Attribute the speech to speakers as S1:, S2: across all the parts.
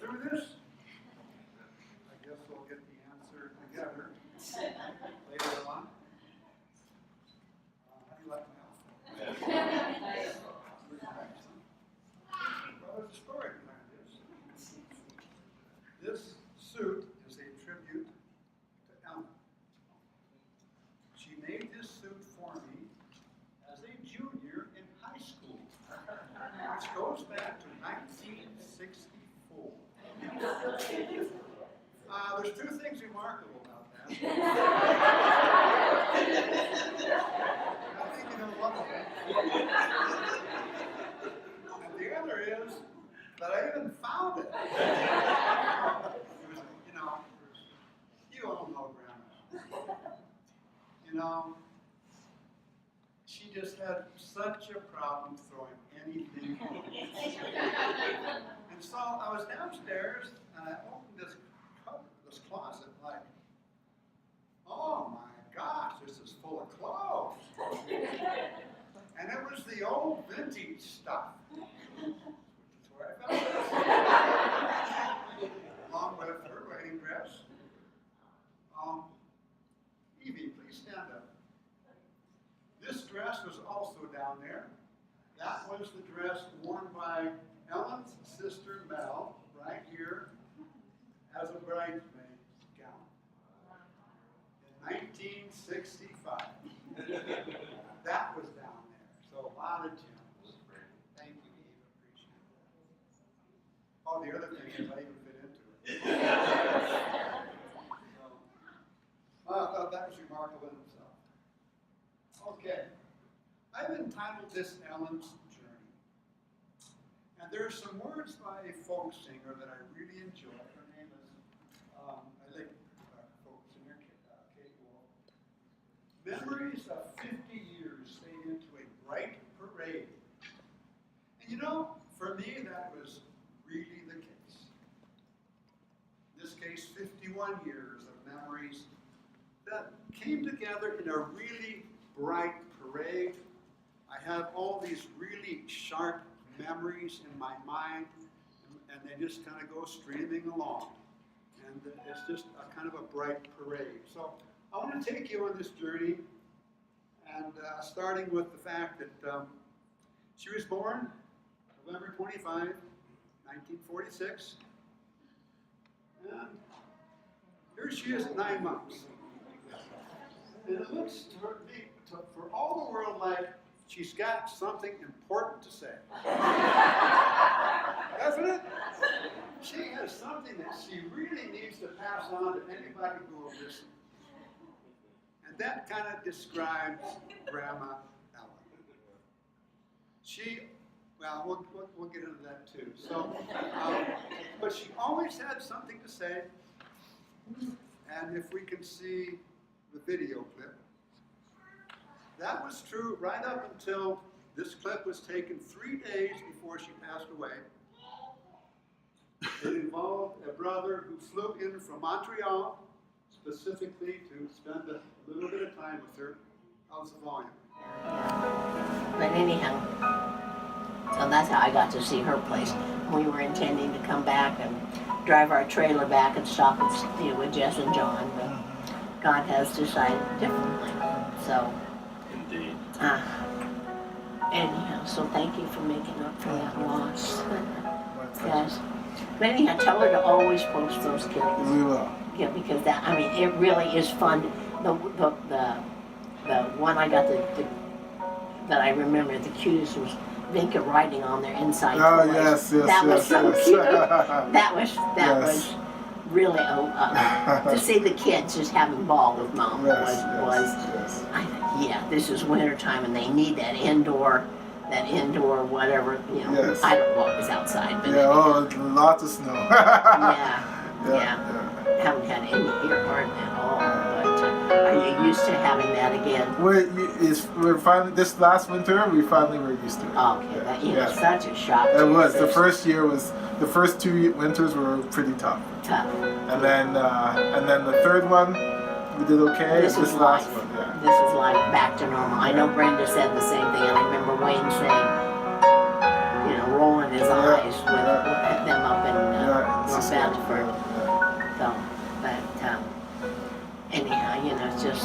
S1: through this? I guess we'll get the answer together later on. How do you like my outfit? Well, there's a story behind this. This suit is a tribute to Ellen. She made this suit for me as a junior in high school, which goes back to 1964. There's two things remarkable about that. I think you know one of them. And the other is that I even found it. It was, you all know Grandma. She just had such a problem throwing anything away. And so I was downstairs and I opened this closet like, oh my gosh, this is full of clothes. And it was the old vintage stuff. That's where I found it. Along with her wedding dress. Evie, please stand up. This dress was also down there. That was the dress worn by Ellen's sister Mel, right here, as a bridesmaid gown. In 1965. That was down there. So a lot of gems. Thank you, Eve. Appreciate that. Oh, the other thing is I even fit into it. I thought that was remarkable in itself. Okay. I've entitled this Ellen's Journey. And there are some words by a folk singer that I really enjoy. Her name is, I think, folk singer, Kate Wolf. Memories of 50 years fade into a bright parade. And for me, that was really the case. In this case, 51 years of memories that came together in a really bright parade. I have all these really sharp memories in my mind, and they just kind of go streaming along. And it's just a kind of a bright parade. So I want to take you on this journey, and starting with the fact that she was born November 25, 1946. And here she is at 9 months. And it looks for all the world like she's got something important to say. Hasn't it? She has something that she really needs to pass on to anybody who will listen. And that kind of describes Grandma Ellen. We'll get into that too. So, but she always had something to say. And if we can see the video clip. That was true right up until this clip was taken 3 days before she passed away. It involved a brother who flew in from Montreal specifically to spend a little bit of time with her. How's the volume?
S2: But anyhow, so that's how I got to see her place. We were intending to come back and drive our trailer back and stop and stay with Jess and John, but God has decided differently. So,
S3: indeed.
S2: Anyhow, so thank you for making up for that loss. Yes. But anyhow, tell her to always post those kids.
S4: We will.
S2: Yeah, because it really is fun. The one I got that I remember the cutest was Vinka writing on their inside.
S4: Oh yes.
S2: That was so cute. That was really to see the kids just having ball with Mom this is winter time and they need that indoor whatever,
S4: Yes.
S2: I don't know what was outside, but
S4: lots of snow.
S2: Haven't had any here hardly at all, but are you used to having that again?
S4: We're finally, this last winter, we finally were used to it.
S2: Okay, that such a shock.
S4: It was. The first 2 winters were pretty tough. And then the third one, we did okay.
S2: This last one, This is like back to normal. I know Brenda said the same thing, and I remember Wayne saying, rolling his eyes with them up in
S4: it's the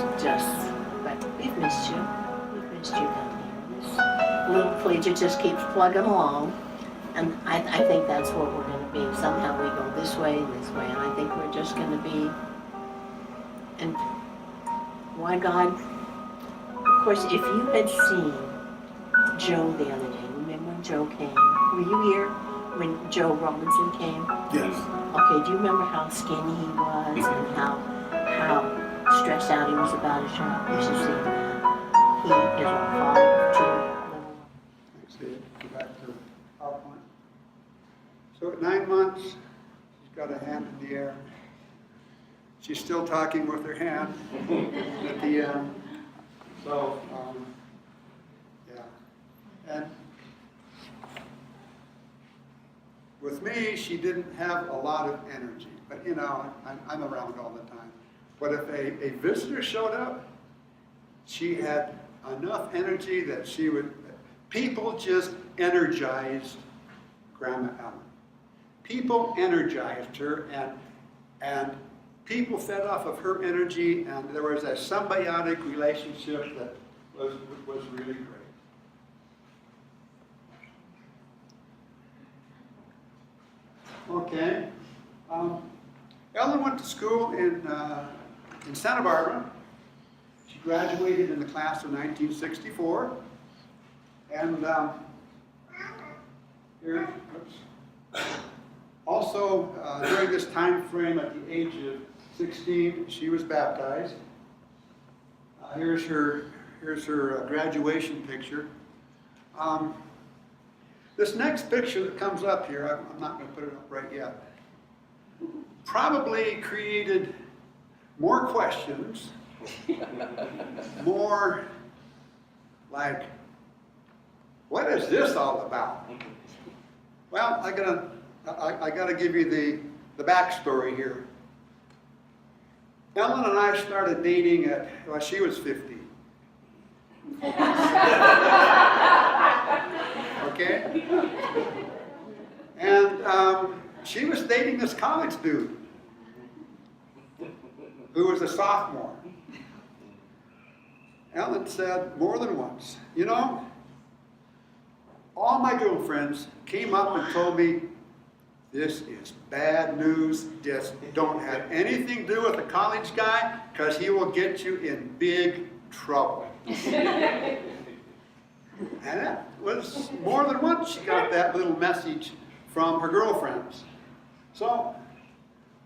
S2: but we've missed you. We've missed you down here. This little collegiate just keeps plugging along. And I think that's what we're going to be. Somehow we go this way, and I think we're just going to be. And why God? Of course, if you had seen Joe the other day, remember when Joe came? Were you here when Joe Robinson came?
S4: Yes.
S2: Okay, do you remember how skinny he was and how stressed out he was about his job? You should see him now. He is a father of two little ones.
S1: Thanks, Dave. Go back to PowerPoint. So at 9 months, she's got a hand in the air. She's still talking with her hand at the end. So, yeah. And with me, she didn't have a lot of energy. But, you know, I'm around all the time. But if a visitor showed up, she had enough energy that she would, people just energized Grandma Ellen. People energized her, and people fed off of her energy, and there was a symbiotic relationship that was really great. Okay. Ellen went to school in Santa Barbara. She graduated in the class of 1964. And here, oops. Also, during this time frame, at the age of 16, she was baptized. Here's her graduation picture. This next picture that comes up here, I'm not going to put it up right yet, probably created more questions, more like, what is this all about? Well, I gotta give you the backstory here. Ellen and I started dating well, she was 50. Okay? And she was dating this college dude who was a sophomore. Ellen said more than once, you know, all my girlfriends came up and told me, this is bad news, just don't have anything to do with a college guy because he will get you in big trouble. And that was more than once she got that little message from her girlfriends. So,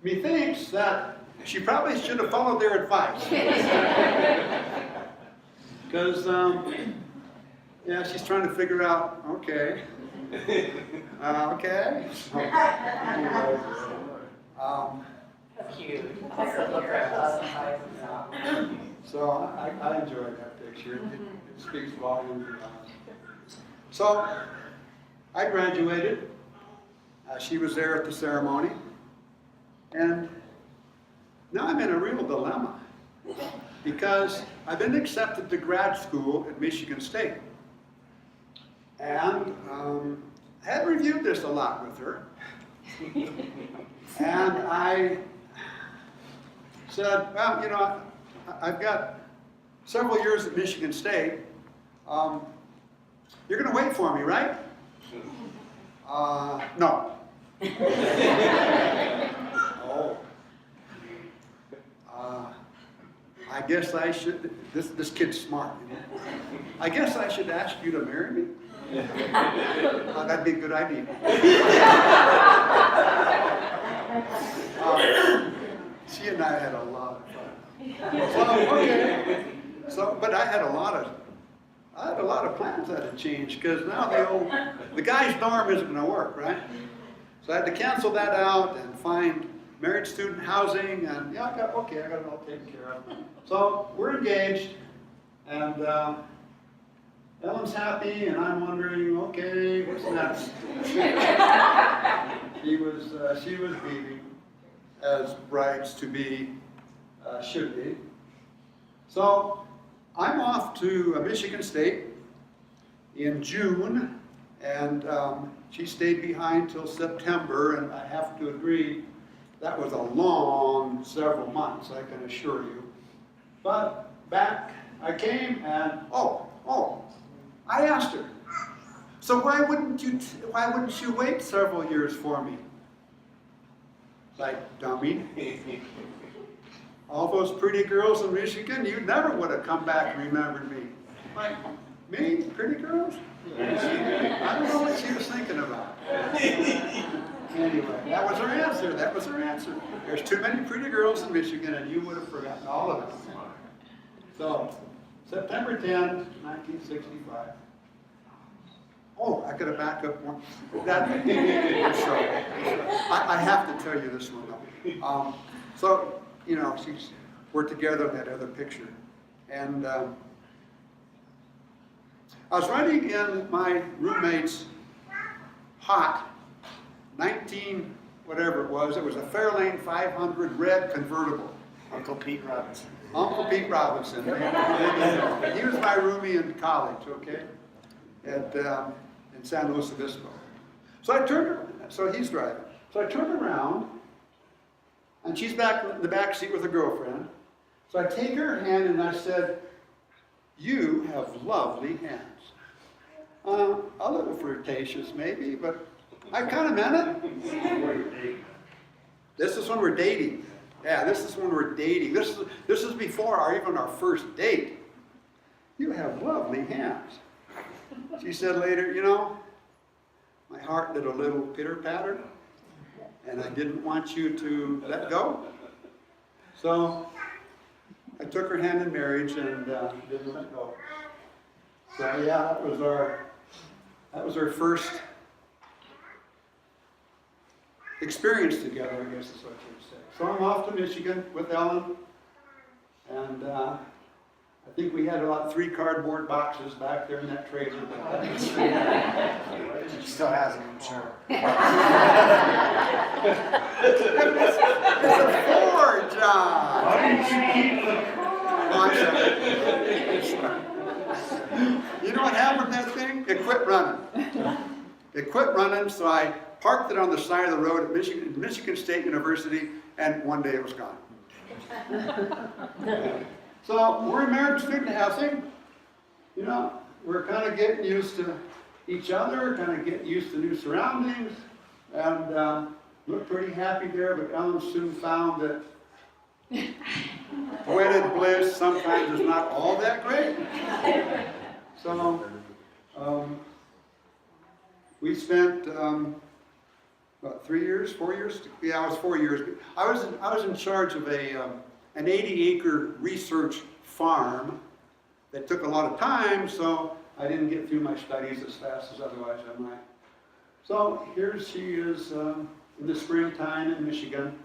S1: methinks that she probably should have followed their advice. Because, yeah, she's trying to figure out, okay. Okay.
S2: Cute.
S1: So I enjoyed that picture. It speaks volumes. So I graduated. She was there at the ceremony. And now I'm in a real dilemma because I've been accepted to grad school at Michigan State. And I had reviewed this a lot with her. And I said, well, you know, I've got several years at Michigan State. You're going to wait for me, right? No. Oh. I guess I should, this kid's smart. You know? I guess I should ask you to marry me. That'd be a good idea. She and I had a lot of fun. So, okay. So, but I had a lot of plans that had changed because now the guy's dorm isn't going to work, right? So I had to cancel that out and find married student housing, and yeah, I got it all taken care of. So we're engaged, and Ellen's happy, and I'm wondering, okay, what's next? She was leaving, as brides to be should be. So I'm off to Michigan State in June, and she stayed behind till September, and I have to agree, that was a long several months, I can assure you. But back I came and, I asked her, so why wouldn't you wait several years for me? Like, dummy. All those pretty girls in Michigan, you never would have come back and remembered me. Like, me? Pretty girls? I don't know what she was thinking about. Anyway, that was her answer. That was her answer. There's too many pretty girls in Michigan, and you would have forgotten all of it. So, September 10, 1965. Oh, I got to back up one. I have to tell you this one. So, you know, we're together in that other picture. And I was riding in my roommate's hot 19, whatever it was a Fairlane 500 red convertible.
S3: Uncle Pete Robinson.
S1: Uncle Pete Robinson. He was my roomie in college, okay, in San Luis Obispo. So he's driving. So I turned around, and she's back in the back seat with her girlfriend. So I take her hand and I said, "You have lovely hands." A little flirtatious maybe, but I kind of meant it. This is when we're dating. Yeah, this is when we're dating. This is before even our first date. "You have lovely hands." She said later, "You know, my heart did a little pitter-patter, and I didn't want you to let go." So I took her hand in marriage and didn't let go. So yeah, that was our first experience together, I guess is what you would say. So I'm off to Michigan with Ellen, and I think we had about 3 cardboard boxes back there in that trailer.
S3: She still has them, I'm sure.
S1: It's a Ford, John!
S3: Why didn't you keep them?
S1: You know what happened to that thing? It quit running. It quit running, so I parked it on the side of the road at Michigan State University, and one day it was gone. So we're in marriage student housing. You know, we're kind of getting used to each other, kind of getting used to new surroundings, and we're pretty happy there, but Ellen soon found that wedded bliss sometimes is not all that great. So we spent about 3 years, 4 years? Yeah, it was 4 years. I was in charge of an 80-acre research farm that took a lot of time, so I didn't get through my studies as fast as otherwise I might. So here she is in the springtime in Michigan.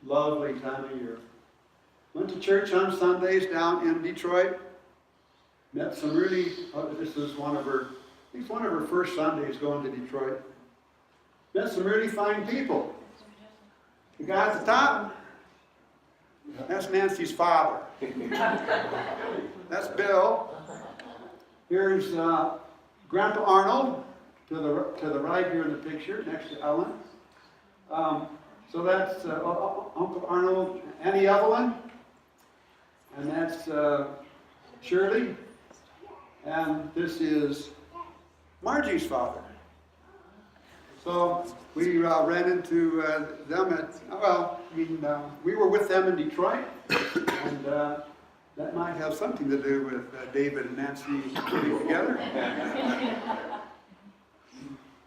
S1: Lovely time of year. Went to church on Sundays down in Detroit. Met some really, this is one of her first Sundays going to Detroit. Met some really fine people. The guy at the top, that's Nancy's father. That's Bill. Here's Grandpa Arnold to the right here in the picture, next to Ellen. So that's Uncle Arnold, Annie Evelyn, and that's Shirley, and this is Margie's father. So we ran into them we were with them in Detroit, and that might have something to do with David and Nancy getting together.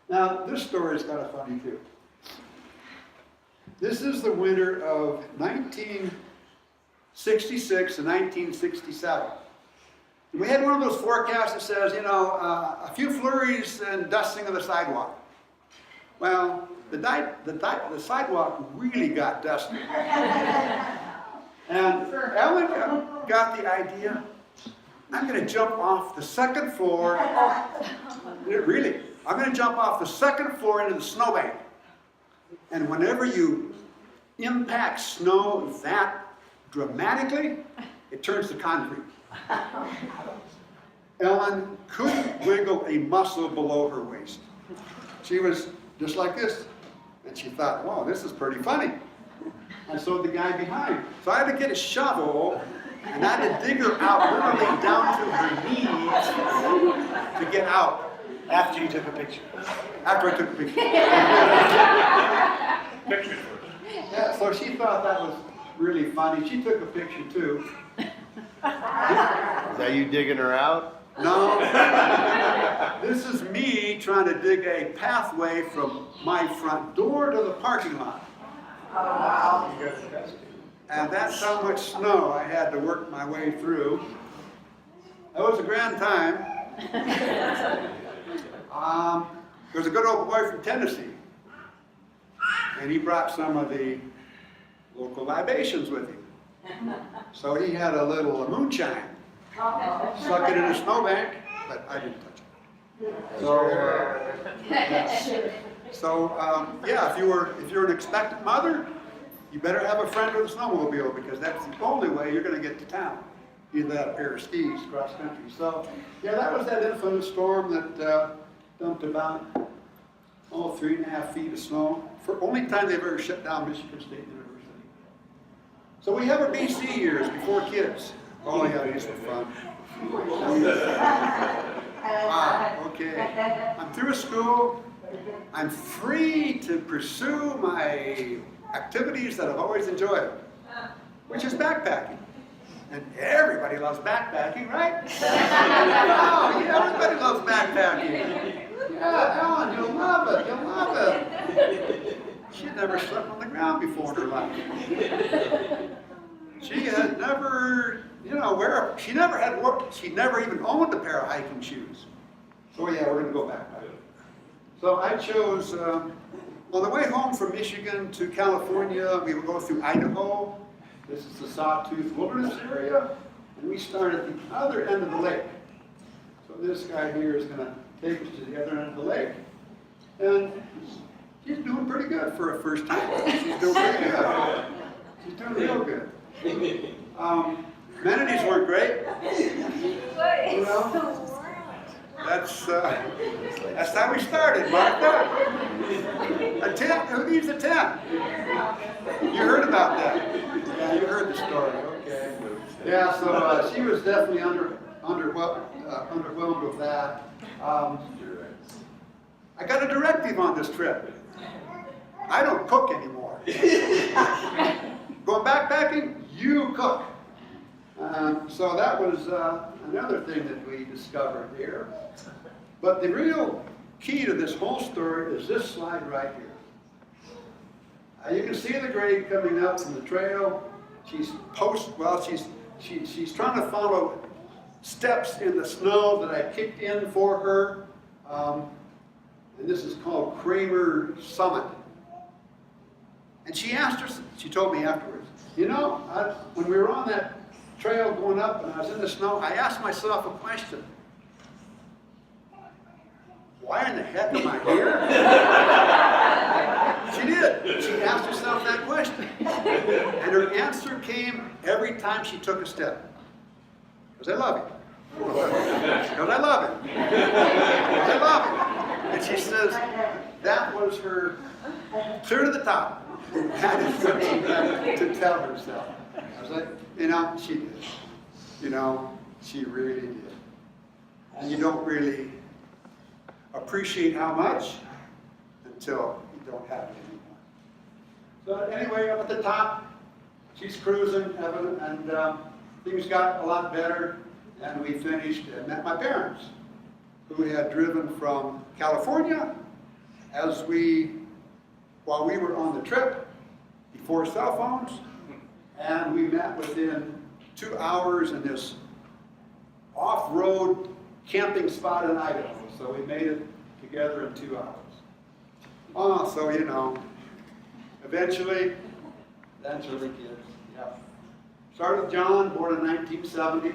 S1: Now, this story is kind of funny too. This is the winter of 1966 and 1967. We had one of those forecasts that says, a few flurries and dusting of the sidewalk. Well, the sidewalk really got dusty. And Ellen got the idea, I'm going to jump off the second floor. Really, I'm going to jump off the second floor into the snowbank. And whenever you impact snow that dramatically, it turns to concrete. Ellen couldn't wiggle a muscle below her waist. She was just like this. And she thought, wow, this is pretty funny. And so the guy behind. So I had to get a shovel And I had to dig her out literally down to her knees to get out
S3: After you took a picture.
S1: after I took a picture.
S5: Pictures first.
S1: Yeah, so she thought that was really funny. She took a picture too.
S6: Is that you digging her out?
S1: No, this is me trying to dig a pathway from my front door to the parking lot. And that's how much snow I had to work my way through. That was a grand time. There was a good old boy from Tennessee, and he brought some of the local libations with him. So he had a little moonshine, stuck it in a snowbank, but I didn't touch it. Yeah, if you're an expectant mother, you better have a friend with a snowmobile, because that's the only way you're going to get to town. Either that, a pair of skis cross country. So yeah, that was that infamous storm that dumped about 3.5 feet of snow. For only time they've ever shut down Michigan State University. So we have our BC years before kids. Oh yeah, these were fun. Okay. I'm through school. I'm free to pursue my activities that I've always enjoyed, which is backpacking. And everybody loves backpacking, right? Oh, yeah, everybody loves backpacking. Yeah, Ellen, you'll love it, you'll love it. She had never slept on the ground before in her life. She had never, she never even owned a pair of hiking shoes. So yeah, we're gonna go backpacking. So I chose, on the way home from Michigan to California, we would go through Idaho. This is the Sawtooth Wilderness area, and we start at the other end of the lake. So this guy here is going to take us to the other end of the lake, and she's doing pretty good for a first time. She's doing pretty good. She's doing real good. Amenities weren't great. You know, that's how we started, Martha. A tent? Who needs a tent? You heard about that? Yeah, you heard the story. Okay. Yeah, so she was definitely underwhelmed with that. I got a directive on this trip. I don't cook anymore. Going backpacking, you cook. So that was another thing that we discovered here. But the real key to this whole story is this slide right here. You can see the grade coming up from the trail. She's trying to follow steps in the snow that I kicked in for her. And this is called Kramer Summit. And she told me afterwards, when we were on that trail going up and I was in the snow, I asked myself a question. Why in the heck am I here? She did. She asked herself that question. And her answer came every time she took a step. Because I love it. Because I love it. Because I love it. And she says that was her clear to the top. That is what she had to tell herself. I was like, she did. She really did. And you don't really appreciate how much until you don't have it anymore. So anyway, up at the top, she's cruising, Evan, and things got a lot better, and we finished and met my parents, who had driven from California while we were on the trip, before cell phones, and we met within 2 hours in this off-road camping spot in Idaho. So we made it together in 2 hours. So eventually kids, yeah. Started with John, born in 1970.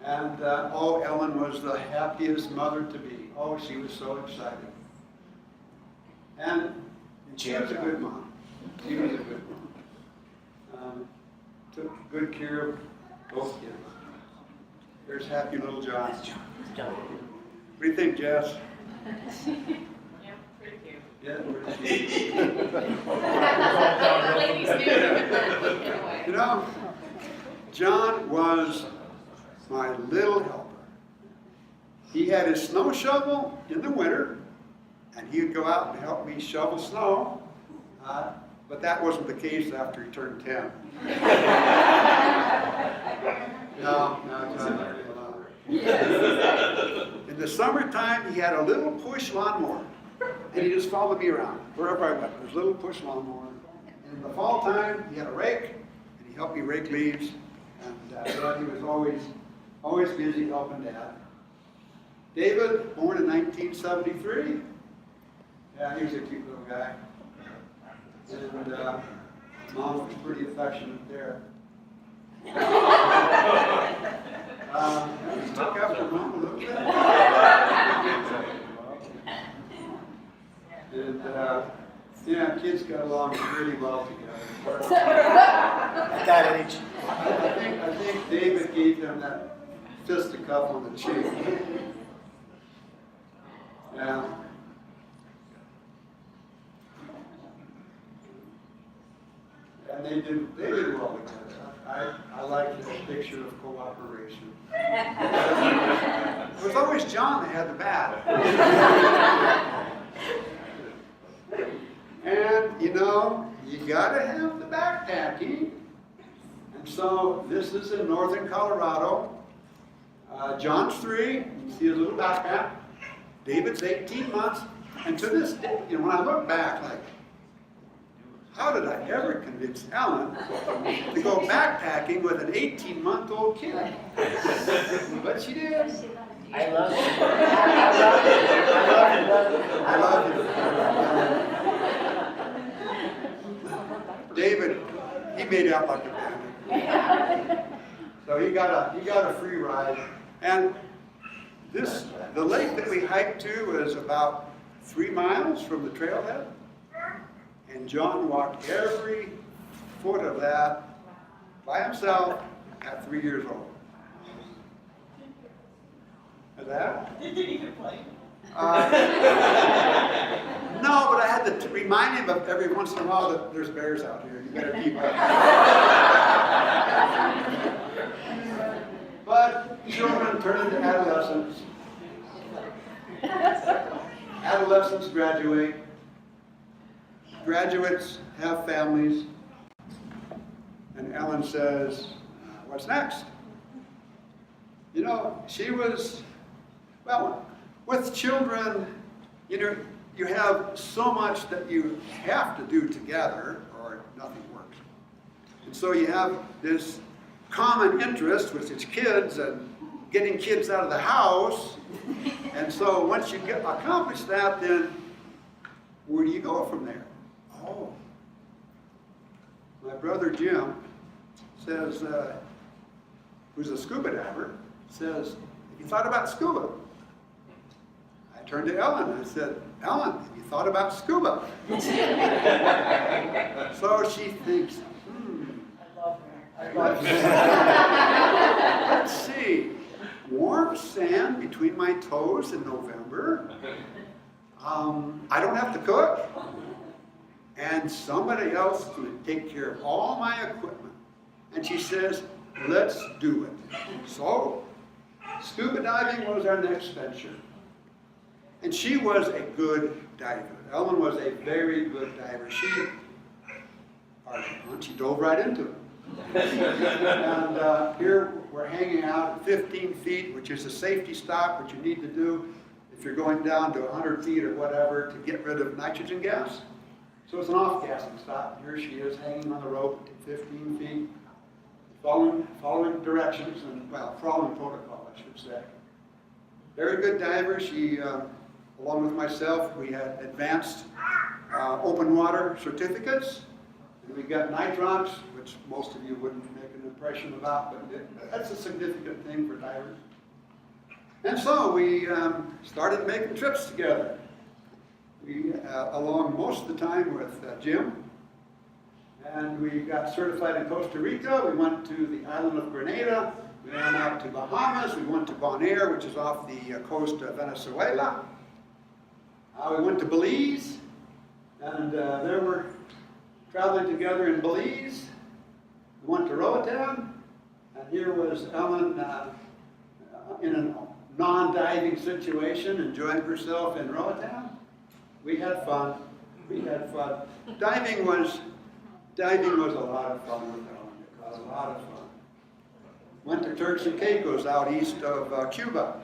S1: And Ellen was the happiest mother to be. Oh, she was so excited. And she was a good mom. She was a good mom. Took good care of both kids. There's happy little John. What do you think, Jess?
S7: Yeah, pretty cute.
S1: Yeah, where's she?
S7: The ladies knew in a way.
S1: John was my little helper. He had his snow shovel in the winter, and he would go out and help me shovel snow. But that wasn't the case after he turned 10. No, John learned a lot. In the summertime, he had a little push lawnmower, and he just followed me around wherever I went. There's a little push lawnmower. In the fall time, he had a rake, and he helped me rake leaves. And he was always busy helping Dad. David, born in 1973. Yeah, he was a cute little guy. And Mom was pretty affectionate there. He took after Mom a little bit. And yeah, kids got along really well together.
S3: At that age.
S1: I think David gave him that fisticuff on the cheek. Yeah. And they did well together. I like this picture of cooperation. It was always John that had the bat. And you know, you gotta have the backpacking. And so this is in northern Colorado. John's 3, you see his little backpack. David's 18 months. And to this day, you know, when I look back, like, how did I ever convince Ellen to go backpacking with an 18-month-old kid? But she did.
S2: I love it.
S1: I love you. David, he made out like a bandit. So he got a free ride. And the lake that we hiked to is about 3 miles from the trailhead. And John walked every foot of that by himself at 3 years old. Is that?
S7: Did you even play?
S1: No, but I had to remind him of every once in a while that there's bears out here. You better keep up. But children turn into adolescents. Adolescents graduate. Graduates have families. And Ellen says, what's next? You know, she was, well, with children, you know, you have so much that you have to do together or nothing works. And so you have this common interest, which is kids and getting kids out of the house. And so once you accomplish that, then where do you go from there? Oh, my brother Jim says, who's a scuba diver, says, have you thought about scuba? I turned to Ellen and I said, Ellen, have you thought about scuba? So she thinks,
S2: I love her.
S1: let's see, warm sand between my toes in November. I don't have to cook. And somebody else is going to take care of all my equipment. And she says, let's do it. So, scuba diving was our next venture. And she was a good diver. Ellen was a very good diver. She dove right into it. And here we're hanging out at 15 feet, which is a safety stop, which you need to do if you're going down to 100 feet or whatever to get rid of nitrogen gas. So it's an off-gassing stop. Here she is hanging on the rope at 15 feet, following directions and, well, following protocol, I should say. Very good diver. She, along with myself, we had advanced open water certificates. And we got nitrox, which most of you wouldn't make an impression about, but that's a significant thing for divers. And so we started making trips together. We, along most of the time with Jim, and we got certified in Costa Rica. We went to the island of Grenada. We went out to Bahamas. We went to Bonaire, which is off the coast of Venezuela. We went to Belize, and there we're traveling together in Belize. We went to Roatan, And here was Ellen in a non-diving situation, enjoying herself in Roatan. We had fun. We had fun. Diving was a lot of fun with Ellen. It was a lot of fun. Went to Turks and Caicos out east of Cuba.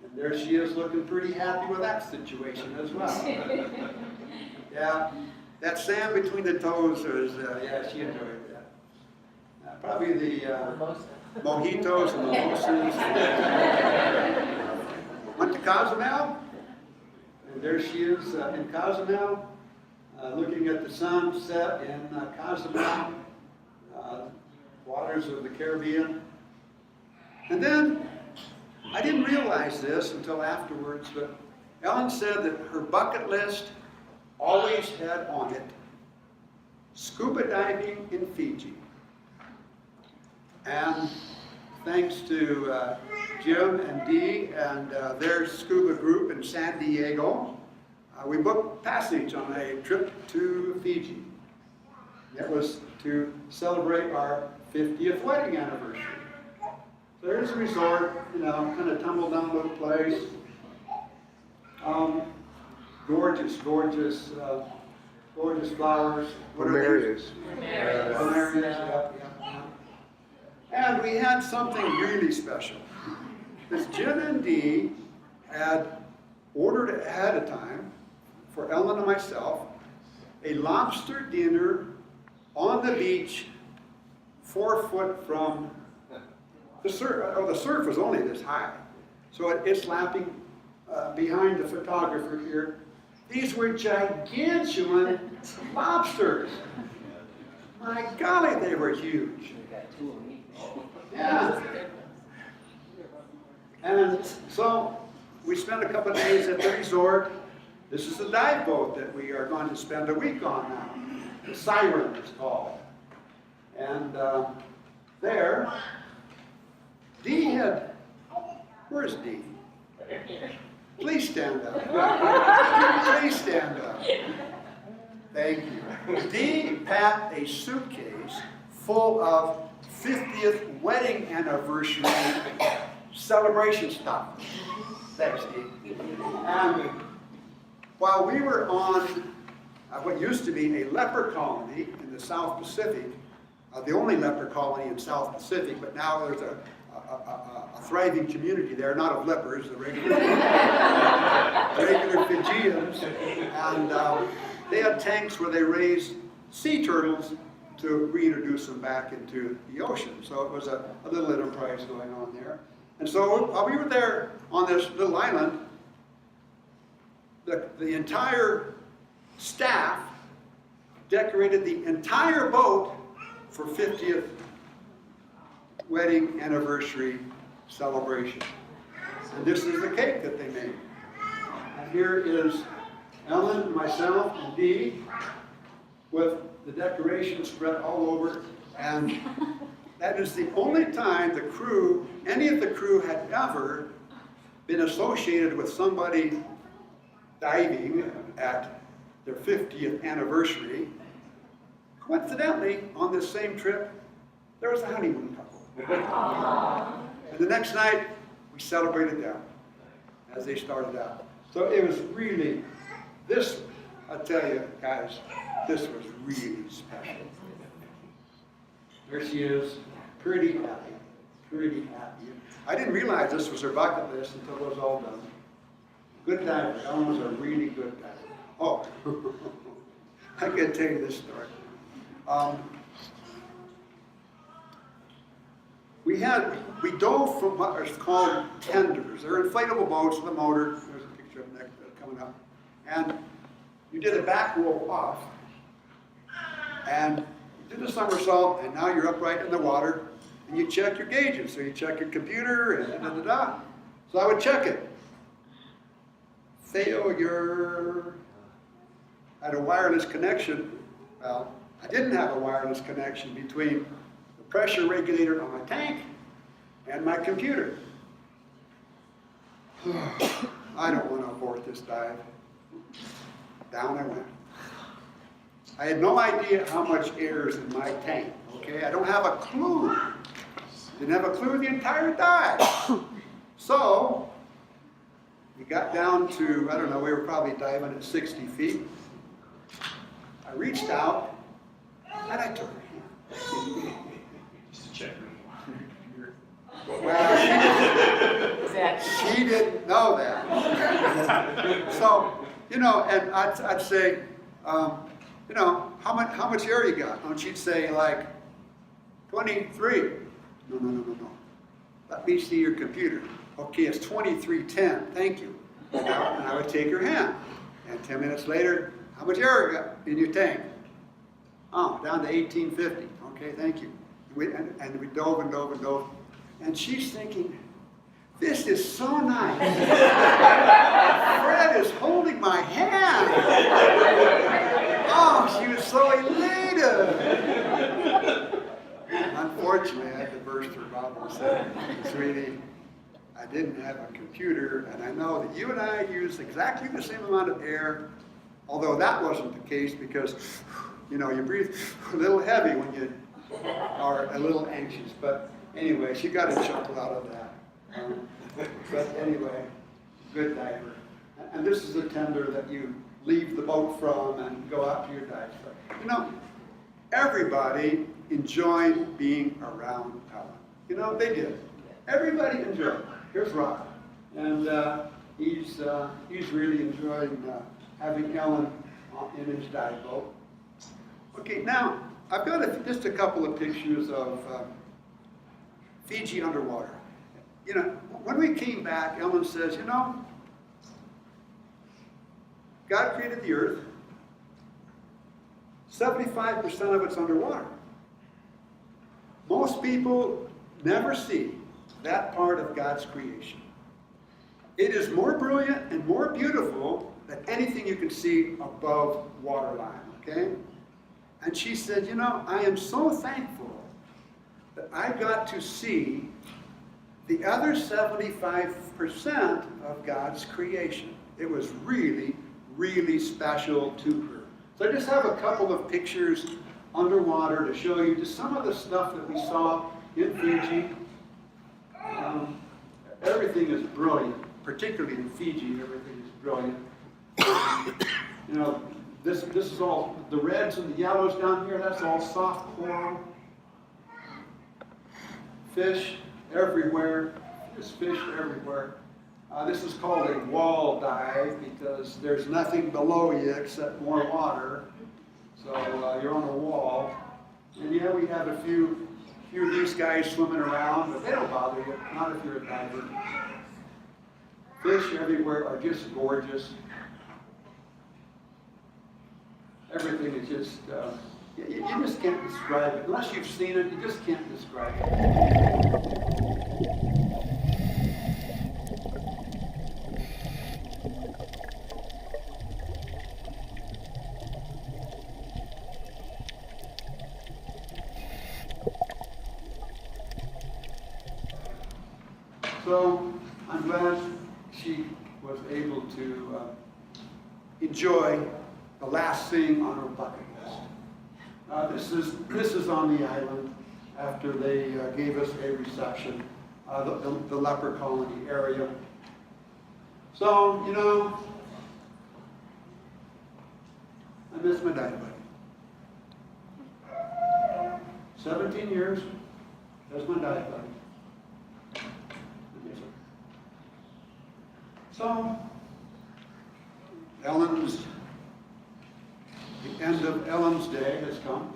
S1: And there she is looking pretty happy with that situation as well. Yeah, that sand between the toes was, yeah, she enjoyed that. Probably the mojitos and mimosas. Went to Cozumel, and there she is in Cozumel, looking at the sunset in Cozumel, waters of the Caribbean. And then, I didn't realize this until afterwards, but Ellen said that her bucket list always had on it scuba diving in Fiji. And thanks to Jim and Dee and their scuba group in San Diego, we booked passage on a trip to Fiji. It was to celebrate our 50th wedding anniversary. So there's a resort, you know, kind of tumble down little place. Gorgeous, gorgeous, gorgeous flowers.
S6: Pomerias.
S1: Pomerias, yeah. And we had something really special. This Jim and Dee had ordered ahead of time for Ellen and myself a lobster dinner on the beach, 4 foot from the surf. Oh, the surf was only this high, so it's lapping behind the photographer here. These were gigantuan lobsters. My golly, they were huge. Yeah. And so we spent a couple of days at the resort. This is the dive boat that we are going to spend a week on now. The Siren is called. And there, Dee had, where's Dee? Please stand up. Please stand up. Thank you. Dee packed a suitcase full of 50th wedding anniversary celebration stuff. Thanks, Dee. And while we were on what used to be a leper colony in the South Pacific, the only leper colony in South Pacific, but now there's a thriving community there, not of lepers, the regular Fijians, and they had tanks where they raised sea turtles to reintroduce them back into the ocean. So it was a little enterprise going on there. And so while we were there on this little island, the entire staff decorated the entire boat for 50th wedding anniversary celebration. And this is the cake that they made. And here is Ellen, myself, and Dee with the decorations spread all over. And that is the only time the crew, any of the crew had ever been associated with somebody diving at their 50th anniversary. Coincidentally, on this same trip, there was a honeymoon couple. And the next night, we celebrated them as they started out. So it was really, this, I tell you guys, this was really special. There she is, pretty happy, pretty happy. I didn't realize this was her bucket list until it was all done. Good diver. Ellen was a really good diver. Oh, I can tell you this story. We dove from what is called tenders. They're inflatable boats with a motor. There's a picture of them coming up. And you did a back roll off, and you did a somersault, and now you're upright in the water, and you check your gauges. So you check your computer, and da-da-da-da. So I would check it. Failure. I had a wireless connection. Well, I didn't have a wireless connection between the pressure regulator on my tank and my computer. I don't want to abort this dive. Down I went. I had no idea how much air is in my tank, okay? I don't have a clue. Didn't have a clue the entire dive. So, we got down to, I don't know, we were probably diving at 60 feet. I reached out, and I took her hand.
S3: Just to check.
S1: Well,
S7: Exactly.
S1: she didn't know that. So, you know, and I'd say, you know, how much air you got? And she'd say like, 23. No. Let me see your computer. Okay, it's 2310. Thank you. And I would take her hand. And 10 minutes later, how much air you got in your tank? Oh, down to 1850. Okay, thank you. And we dove and dove and dove. And she's thinking, this is so nice. Fred is holding my hand. Oh, she was so elated. Unfortunately, I had to burst her bubble and say, sweetie, I didn't have a computer, and I know that you and I use exactly the same amount of air, although that wasn't the case because, you know, you breathe a little heavy when you are a little anxious. But anyway, she got a chuckle out of that. But anyway, good diver. And this is a tender that you leave the boat from and go out to your dive. You know, everybody enjoyed being around Ellen. You know, they did. Everybody enjoyed. Here's Rob. And he's really enjoying having Ellen in his dive boat. Okay, now, I've got just a couple of pictures of Fiji underwater. You know, when we came back, Ellen says, you know, God created the earth. 75% of it's underwater. Most people never see that part of God's creation. It is more brilliant and more beautiful than anything you can see above waterline, okay? And she said, you know, I am so thankful that I got to see the other 75% of God's creation. It was really, really special to her. So I just have a couple of pictures underwater to show you just some of the stuff that we saw in Fiji. Everything is brilliant, particularly in Fiji, everything is brilliant. You know, this is all, the reds and the yellows down here, that's all soft coral. Fish everywhere, there's fish everywhere. This is called a wall dive because there's nothing below you except more water. So you're on a wall. And yeah, we have a few of these guys swimming around, but they don't bother you, not if you're a diver. Fish everywhere are just gorgeous. Everything is just, you just can't describe it. Unless you've seen it, you just can't describe it. So I'm glad she was able to enjoy the last thing on her bucket list. This is on the island after they gave us a reception, the leper colony area. So, you know, I miss my dive buddy. 17 years as my dive buddy. So, the end of Ellen's day has come.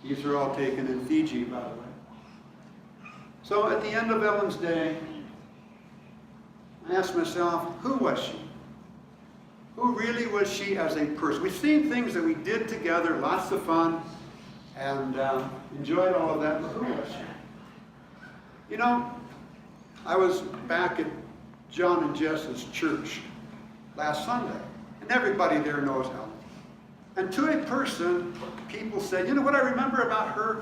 S1: These are all taken in Fiji, by the way. So at the end of Ellen's day, I asked myself, who was she? Who really was she as a person? We've seen things that we did together, lots of fun, and enjoyed all of that, but who was she? You know, I was back at John and Jess's church last Sunday, and everybody there knows Ellen. And to a person, people said, you know what I remember about her?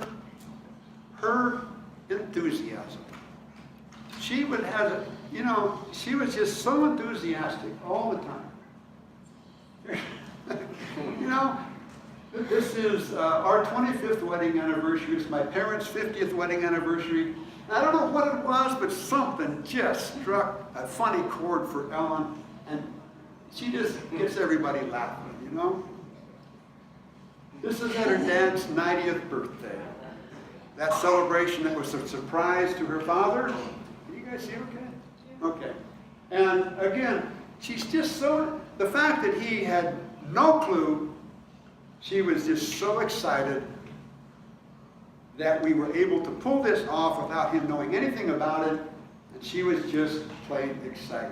S1: Her enthusiasm. She would have, you know, she was just so enthusiastic all the time. You know, This is our 25th wedding anniversary. It's my parents' 50th wedding anniversary. I don't know what it was, but something just struck a funny chord for Ellen, and she just gets everybody laughing, you know? This is at her dad's 90th birthday. That celebration that was a surprise to her father. Can you guys see okay? Okay. And again, she's just so, the fact that he had no clue, she was just so excited that we were able to pull this off without him knowing anything about it, and she was just plain excited.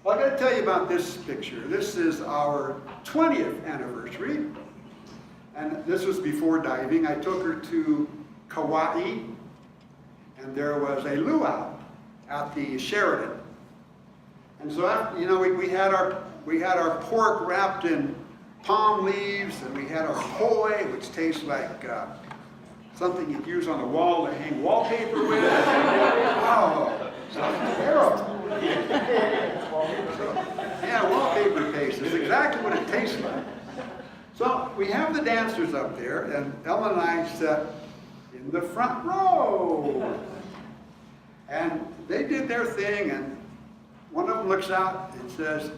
S1: Well, I got to tell you about this picture. This is our 20th anniversary, and this was before diving. I took her to Kauai, and there was a luau at the Sheraton. And so, you know, we had our pork wrapped in palm leaves, and we had our poi, which tastes like something you'd use on the wall to hang wallpaper with. Oh, sounds terrible. Yeah, wallpaper paste is exactly what it tastes like. So we have the dancers up there, and Ellen and I sat in the front row. And they did their thing, and one of them looks out and says,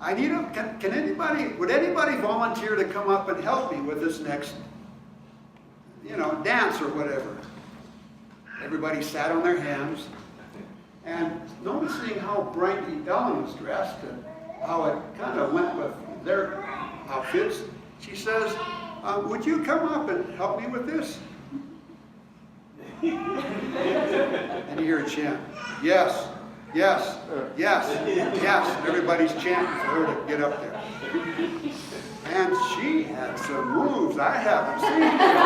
S1: I need a, can anybody, would anybody volunteer to come up and help me with this next, you know, dance or whatever? Everybody sat on their hands, and noticing how brightly Ellen was dressed and how it kind of went with their outfits, she says, would you come up and help me with this? And you hear a chant, yes, yes, yes, yes. Everybody's chanting for her to get up there. And she had some moves I haven't seen before.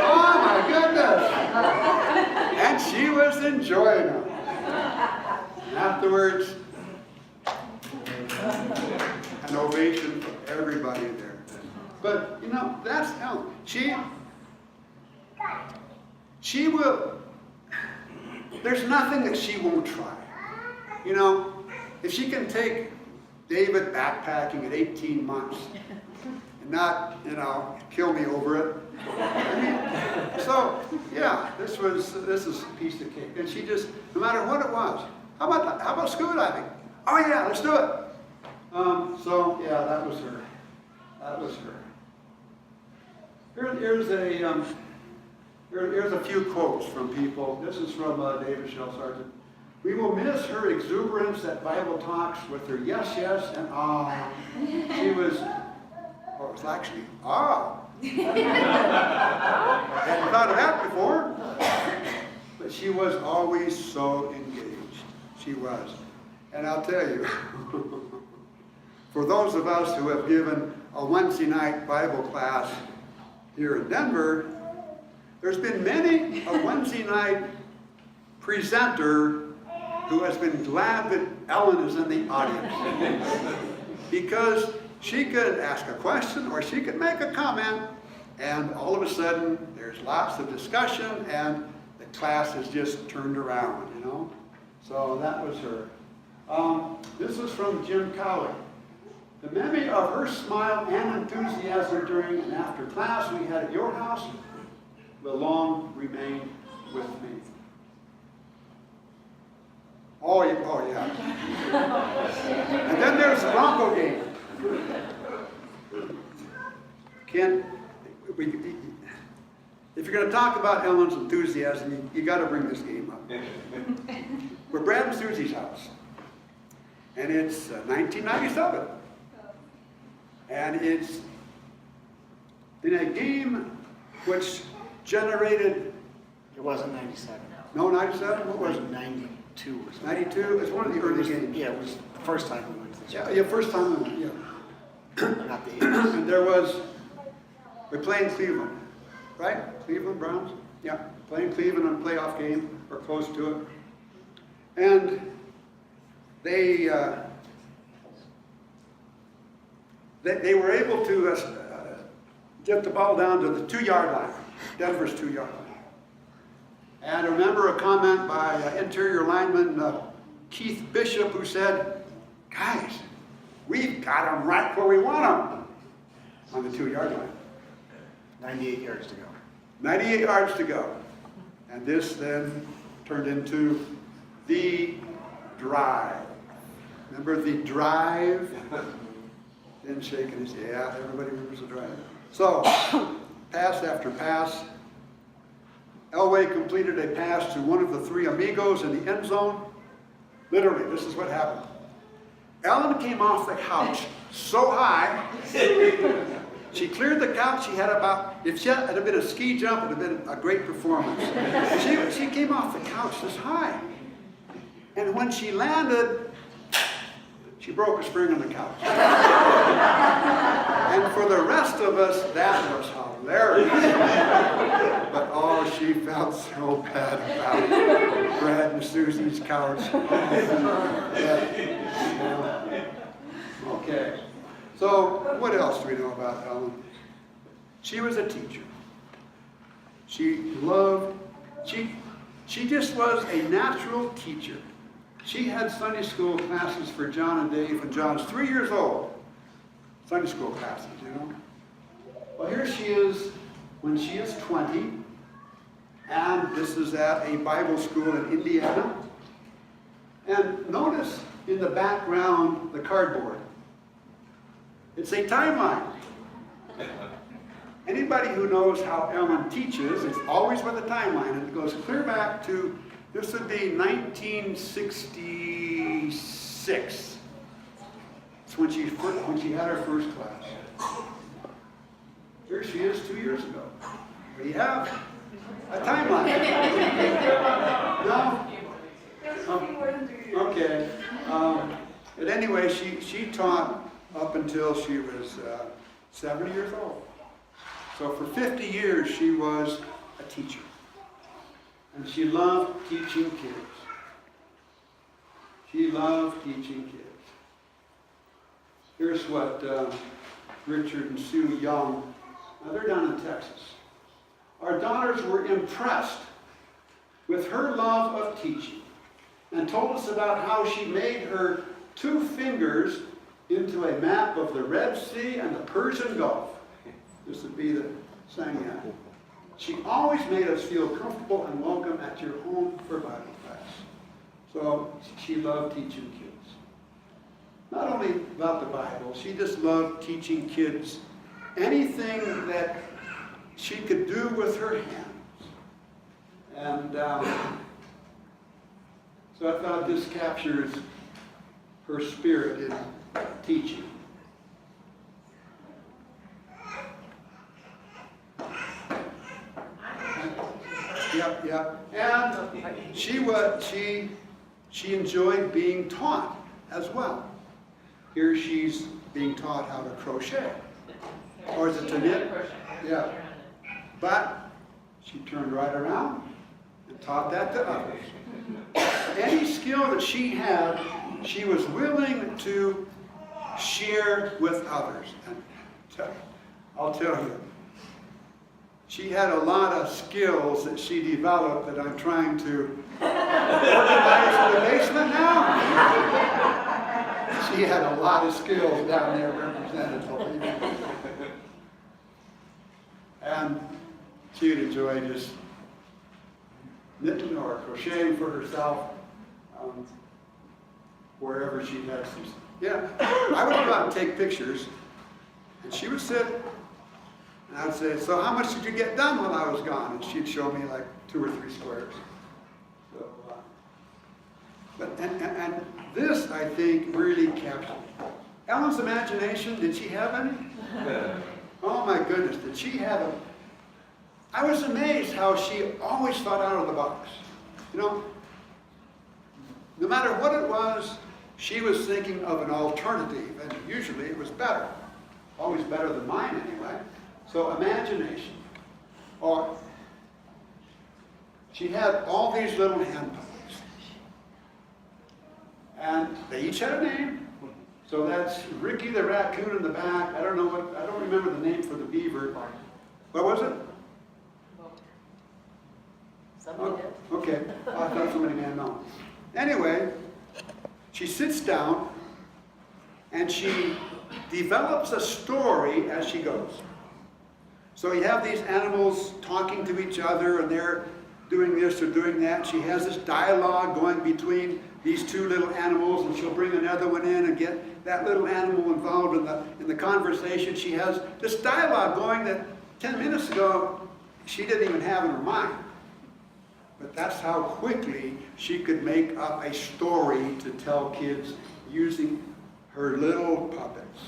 S1: Oh my goodness. And she was enjoying them. And afterwards, an ovation from everybody there. But, you know, that's Ellen. She will, there's nothing that she won't try. You know, if she can take David backpacking at 18 months and not, you know, kill me over it. I mean, so, yeah, this is a piece of cake. And she just, no matter what it was, how about scuba diving? Oh yeah, let's do it. So, yeah, that was her. That was her. Here's a few quotes from people. This is from David Shell Sargent. We will miss her exuberance at Bible talks with her yes, yes, and ah. She was, or it was actually ah. Hadn't thought of that before. But she was always so engaged. She was. And I'll tell you, for those of us who have given a Wednesday night Bible class here in Denver, there's been many a Wednesday night presenter who has been glad that Ellen is in the audience. Because she could ask a question or she could make a comment, and all of a sudden there's lots of discussion and the class is just turned around, you know. So that was her. This was from Jim Cowley. The memory of her smile and enthusiasm during and after class we had at your house will long remain with me. Oh yeah. And then there's the Bronco game. Ken, if you're going to talk about Ellen's enthusiasm, you got to bring this game up. We're Brad and Susie's house, and it's 1997, and it's in a game which generated.
S3: It wasn't 97.
S1: No, 97. What was it?
S3: 92 or something.
S1: 92. It's one of the early games.
S3: Yeah, it was the first time we went to this.
S1: Yeah, first time we went. Yeah.
S3: Not the 80s.
S1: And there was. We're playing Cleveland, right? Cleveland Browns. Yeah, playing Cleveland in a playoff game or close to it. And they were able to get the ball down to the 2-yard line, Denver's 2-yard line. And I remember a comment by interior lineman Keith Bishop who said, guys, We've got them right where we want them on the 2-yard line.
S3: 98 yards to go.
S1: 98 yards to go. And this then turned into the drive. Remember the drive? Then shaking his head. Yeah, everybody remembers the drive. So, pass after pass. Elway completed a pass to one of the 3 amigos in the end zone. Literally, this is what happened. Ellen came off the couch so high, she cleared the couch. She had about, if she had a bit of ski jump, it would have been a great performance. She came off the couch this high. And when she landed, she broke a spring on the couch. And for the rest of us, that was hilarious. But oh, she felt so bad about Brad and Susie's couch. Okay. So what else do we know about Ellen? She was a teacher. She just was a natural teacher. She had Sunday school classes for John and Dave, and John's 3 years old. Sunday school classes, you know. Well, here she is when she is 20, and this is at a Bible school in Indiana. And notice in the background the cardboard. It's a timeline. Anybody who knows how Ellen teaches, it's always with a timeline, and it goes clear back to, this would be 1966. It's when she had her first class. Here she is 2 years ago. We have a timeline. No? Okay. But anyway, she taught up until she was 70 years old. So for 50 years, she was a teacher. And she loved teaching kids. She loved teaching kids. Here's what Richard and Sue Young, they're down in Texas. Our daughters were impressed with her love of teaching and told us about how she made her 2 fingers into a map of the Red Sea and the Persian Gulf. This would be the Sangha. She always made us feel comfortable and welcome at your home for Bible class. So she loved teaching kids. Not only about the Bible, she just loved teaching kids anything that she could do with her hands. And so I thought this captures her spirit in teaching. Yep. And she enjoyed being taught as well. Here she's being taught how to crochet. Or is it to knit? Yeah. But she turned right around and taught that to others. Any skill that she had, she was willing to share with others. And I'll tell you, she had a lot of skills that she developed that I'm trying to organize in the basement now. She had a lot of skills down there represented, believe me. And she would enjoy just knitting or crocheting for herself wherever she had some. Yeah, I would go out and take pictures, and she would sit, and I would say, so how much did you get done while I was gone? And she'd show me like 2 or 3 squares. So, and this, I think, really captured Ellen's imagination. Did she have any? Oh my goodness, did she have a... I was amazed how she always thought out of the box. You know, no matter what it was, she was thinking of an alternative, and usually it was better. Always better than mine anyway. So imagination. Or she had all these little hand puppets. And they each had a name. So that's Ricky the raccoon in the back. I don't remember the name for the beaver. What was it?
S2: Somebody did.
S1: Okay, I thought somebody may have known. Anyway, she sits down, and she develops a story as she goes. So you have these animals talking to each other, and they're doing this or doing that. She has this dialogue going between these two little animals, and she'll bring another one in and get that little animal involved in the conversation. She has this dialogue going that 10 minutes ago she didn't even have in her mind. But that's how quickly she could make up a story to tell kids using her little puppets.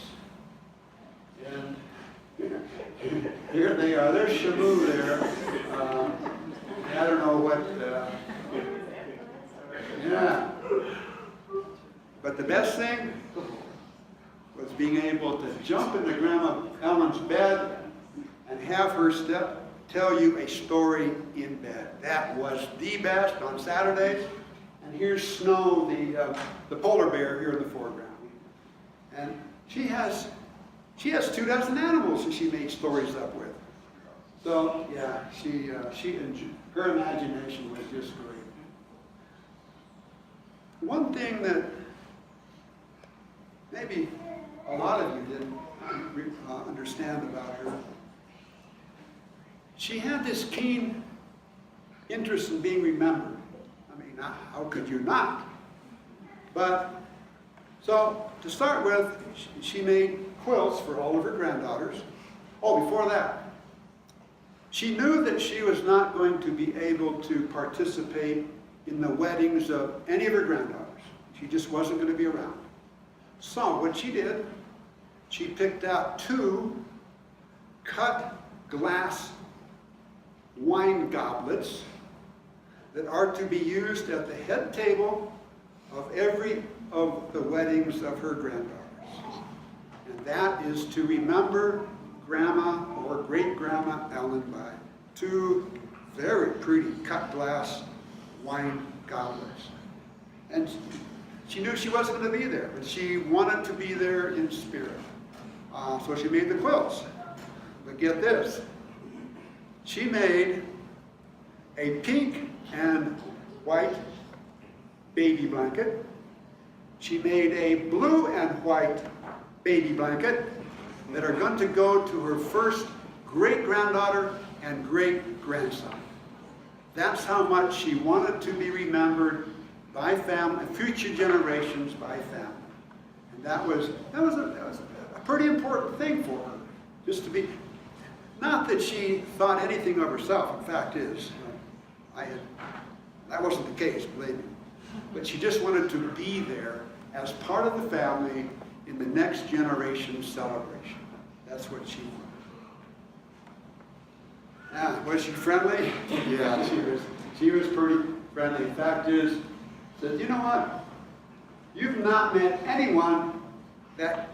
S1: And here they are. There's Shamu there. I don't know what. Yeah. But the best thing was being able to jump into Grandma Ellen's bed and have her tell you a story in bed. That was the best on Saturdays. And here's Snow, the polar bear, here in the foreground. And she has 24 animals that she made stories up with. So yeah, her imagination was just great. One thing that maybe a lot of you didn't understand about her, she had this keen interest in being remembered. I mean, how could you not? But, so to start with, she made quilts for all of her granddaughters. Oh, before that, she knew that she was not going to be able to participate in the weddings of any of her granddaughters. She just wasn't going to be around. So what she did, she picked out 2 cut glass wine goblets that are to be used at the head table of every of the weddings of her granddaughters. And that is to remember Grandma or Great-Grandma Ellen by 2 very pretty cut glass wine goblets. And she knew she wasn't going to be there, but she wanted to be there in spirit. So she made the quilts. But get this, she made a pink and white baby blanket. She made a blue and white baby blanket that are going to go to her first great-granddaughter and great-grandson. That's how much she wanted to be remembered by family, future generations by family. And that was a pretty important thing for her, just to be, not that she thought anything of herself. In fact is, that wasn't the case, believe me. But she just wanted to be there as part of the family in the next generation's celebration. That's what she wanted. Was she friendly? Yeah, she was pretty friendly. The fact is, said, you know what? You've not met anyone that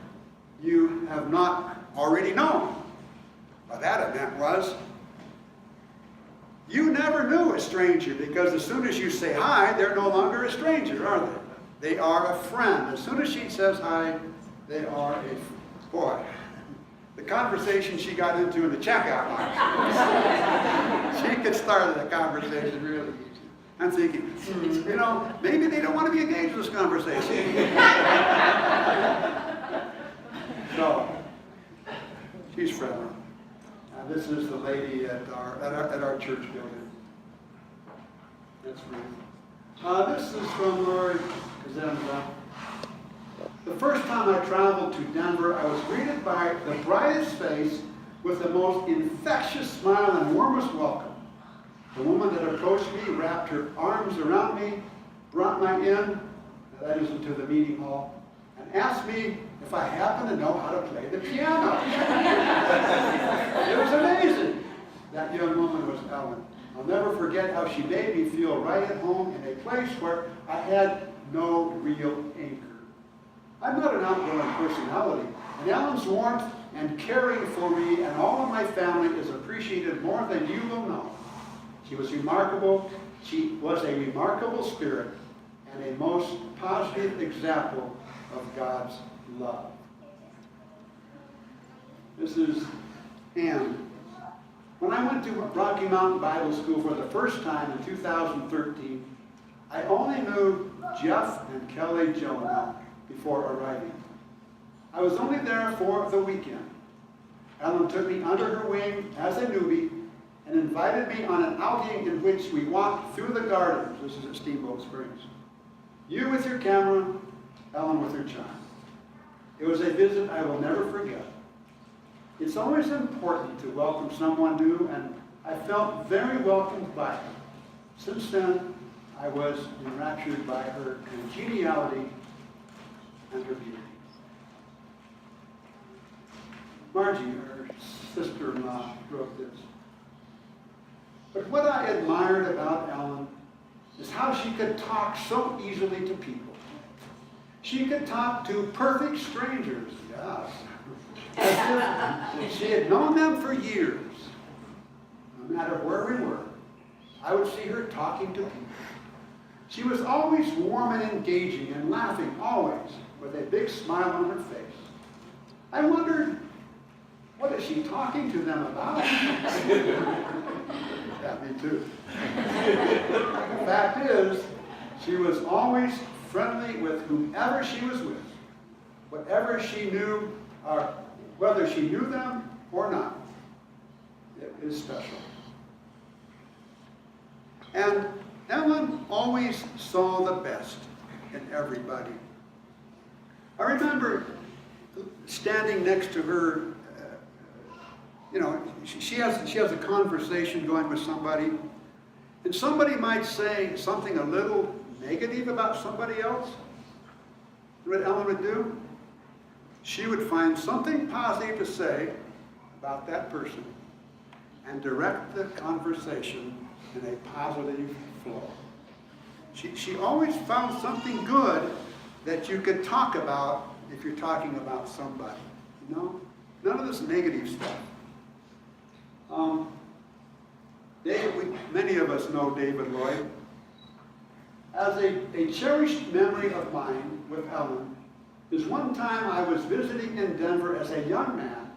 S1: you have not already known. What that event was, you never knew a stranger, because as soon as you say hi, they're no longer a stranger, are they? They are a friend. As soon as she says hi, they are a boy. The conversation she got into in the checkout line, she could start the conversation really easy. I'm thinking, you know, maybe they don't want to be engaged in this conversation. So, she's friendly. This is the lady at our church building. That's Ruth. This is from Lori Kazenza. The first time I traveled to Denver, I was greeted by the brightest face with the most infectious smile and warmest welcome. The woman that approached me wrapped her arms around me, brought me in, that is into the meeting hall, and asked me if I happen to know how to play the piano. It was amazing. That young woman was Ellen. I'll never forget how she made me feel right at home in a place where I had no real anchor. I'm not an outgoing personality, and Ellen's warmth and caring for me and all of my family is appreciated more than you will know. She was remarkable. She was a remarkable spirit and a most positive example of God's love. This is Anne. When I went to Rocky Mountain Bible School for the first time in 2013, I only knew Jeff and Kelly Jonah before arriving. I was only there for the weekend. Ellen took me under her wing as a newbie and invited me on an outing in which we walked through the gardens. This is at Steamboat Springs. You with your camera, Ellen with her chime. It was a visit I will never forget. It's always important to welcome someone new, and I felt very welcomed by her. Since then, I was enraptured by her congeniality and her beauty. Margie, her sister-in-law, wrote this. But what I admired about Ellen is how she could talk so easily to people. She could talk to perfect strangers, yes. As if she had known them for years. No matter where we were, I would see her talking to people. She was always warm and engaging and laughing, always, with a big smile on her face. I wondered, what is she talking to them about? Yeah, me too. The fact is, she was always friendly with whomever she was with, whatever she knew, or whether she knew them or not. It is special. And Ellen always saw the best in everybody. I remember standing next to her. She has a conversation going with somebody, and somebody might say something a little negative about somebody else. What Ellen would do? She would find something positive to say about that person and direct the conversation in a positive flow. She always found something good that you could talk about if you're talking about somebody. You know? None of this negative stuff. Many of us know David Lloyd. As a cherished memory of mine with Ellen is one time I was visiting in Denver as a young man,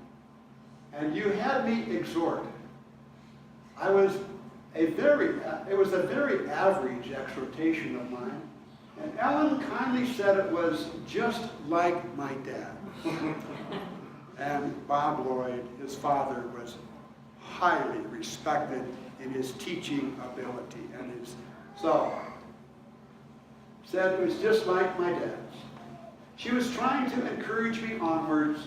S1: and you had me exhort. It was a very average exhortation of mine, and Ellen kindly said it was just like my dad. And Bob Lloyd, his father, was highly respected in his teaching ability and said it was just like my dad's. She was trying to encourage me onwards.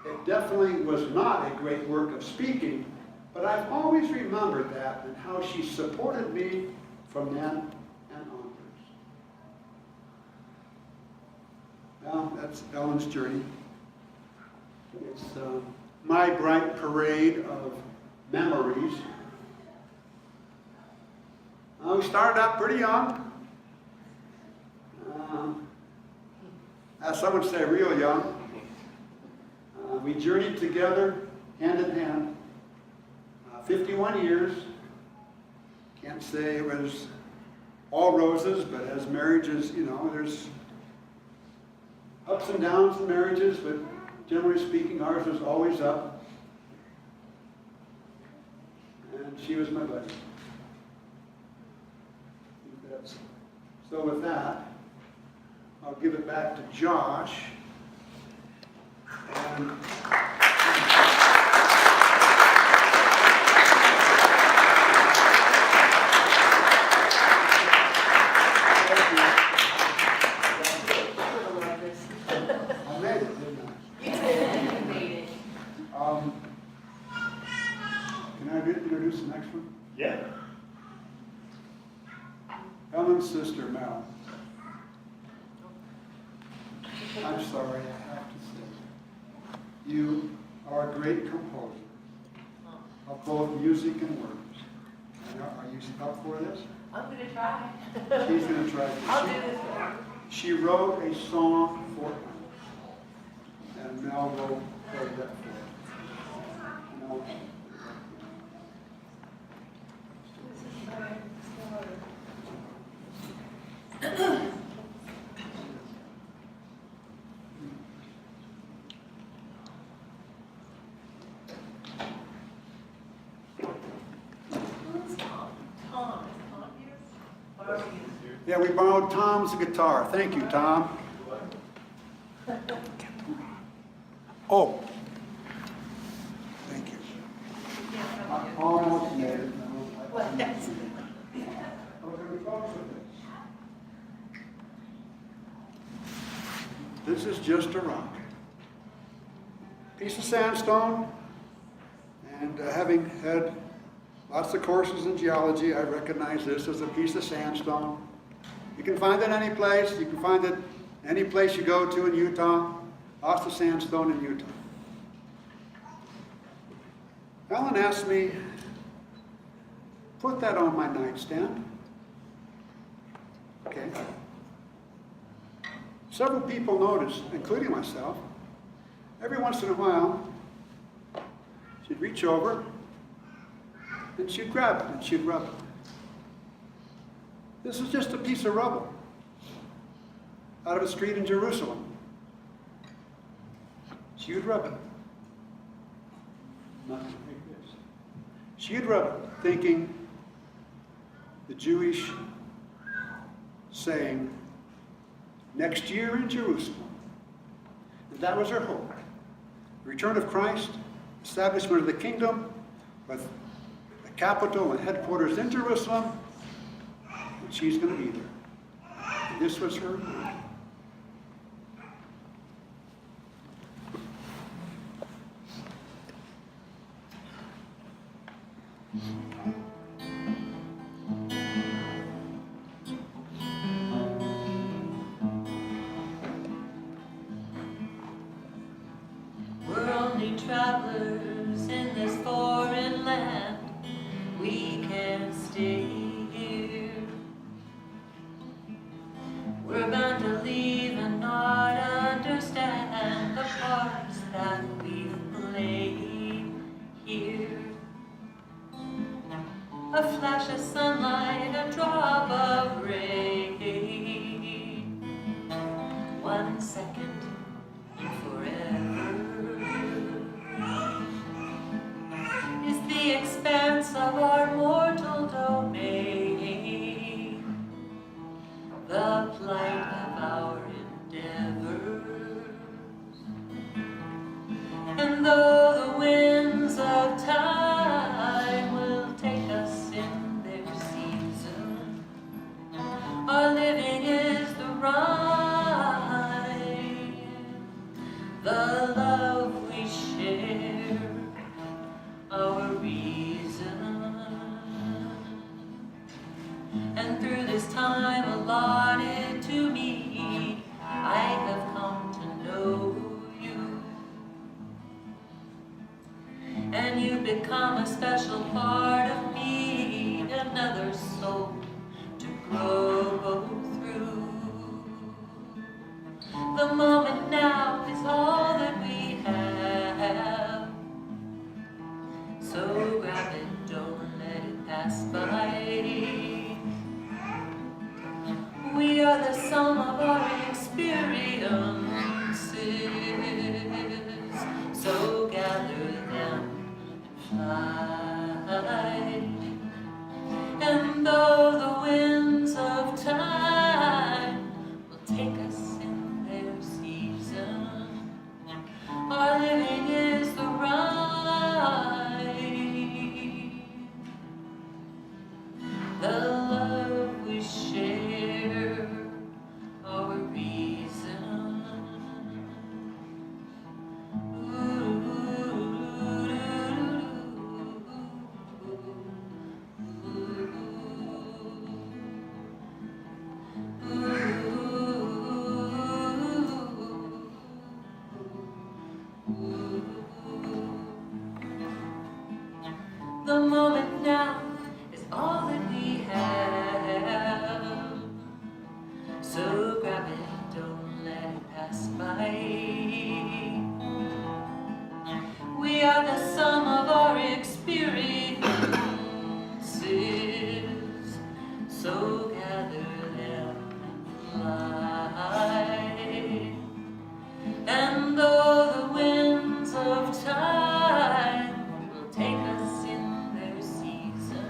S1: It definitely was not a great work of speaking, but I've always remembered that and how she supported me from then and onwards. Well, that's Ellen's journey. It's my bright parade of memories. We started out pretty young. As some would say, real young. We journeyed together, hand in hand, 51 years. Can't say it was all roses, but as marriages, there's ups and downs in marriages, but generally speaking, ours was always up. And she was my buddy. So with that, I'll give it back to Josh. And I made it, didn't I?
S7: You made it.
S1: Can I introduce the next one?
S3: Yeah.
S1: Ellen's sister, Mel. I'm sorry, I have to say. You are a great composer of both music and words. Are you up for this?
S7: I'm going to try.
S1: She's going to try.
S7: I'll do this one.
S1: She wrote a song for him, and Mel will play that for her. Mel.
S7: Who's Tom? Tom, is Tom here? Or are we-
S1: Yeah, we borrowed Tom's guitar. Thank you, Tom. Oh. Thank you. Almost made it.
S7: Well, that's-
S1: This is just a rock. Piece of sandstone, and having had lots of courses in geology, I recognize this as a piece of sandstone. You can find it any place. You can find it any place you go to in Utah. Lots of sandstone in Utah. Ellen asked me, put that on my nightstand. Okay. Several people noticed, including myself, every once in a while, she'd reach over and she'd grab it and she'd rub it. This is just a piece of rubble out of a street in Jerusalem. She would rub it. Nothing like this. She'd rub it, thinking the Jewish saying, next year in Jerusalem. And that was her hope. The return of Christ, establishment of the kingdom, with the capital and headquarters in Jerusalem, and she's going to be there. And this was her hope.
S7: We're only travelers in this foreign land. We can't stay here. We're bound to leave and not understand the parts that we've played here. A flash of sunlight, a drop of rain. 1 second and forever is the expanse of our mortal domain, the plight of our endeavors. And though the winds of time will take us in their season, our living is the rhyme, the love we share, our reason. And through this time allotted to me, I have come to know you. And you become a special part of me, another soul to grow through. The moment now is all that we have, so grab it, don't let it pass by. We are the sum of our experiences, so gather them and fly. And though the winds of time will take us in their season, our living is the rhyme, the love we share, our reason. The moment now is all that we have, so grab it, don't let it pass by. We are the sum of our experiences, so gather them and fly. And though the winds of time will take us in their season,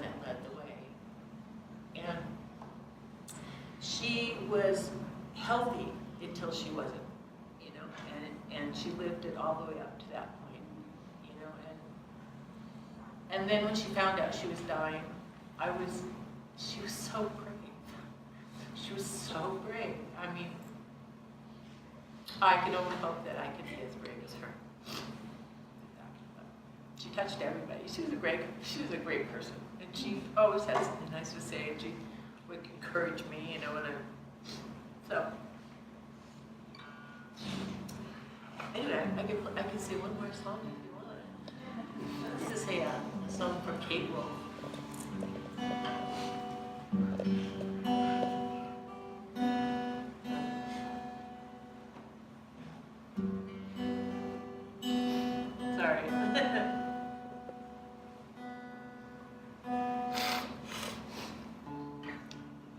S2: that led the way. And she was healthy until she wasn't, you know, and she lived it all the way up to that point, you know, and then when she found out she was dying, she was so brave. She was so brave. I mean, I could only hope that I could be as brave as her. She touched everybody. She was a great person, and she always had something nice to say, and she would encourage me, you know, so. Anyway, I can sing one more song if you want. This is a song from Kate Wolf. Sorry.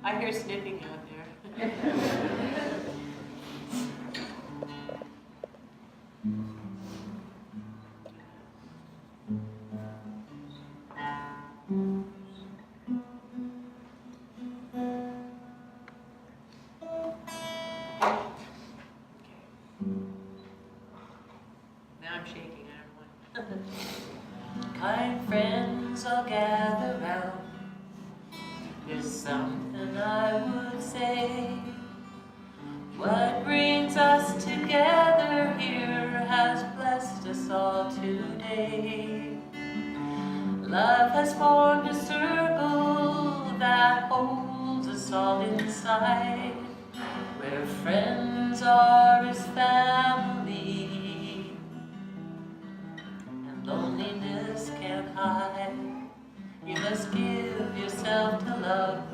S2: I hear sniffing out there. Now I'm shaking, everyone. Kind friends all gather round. There's something I would say. What brings us together here has blessed us all today. Love has formed a circle that holds us all inside, where friends are as family, and loneliness can't hide. You must give yourself to love,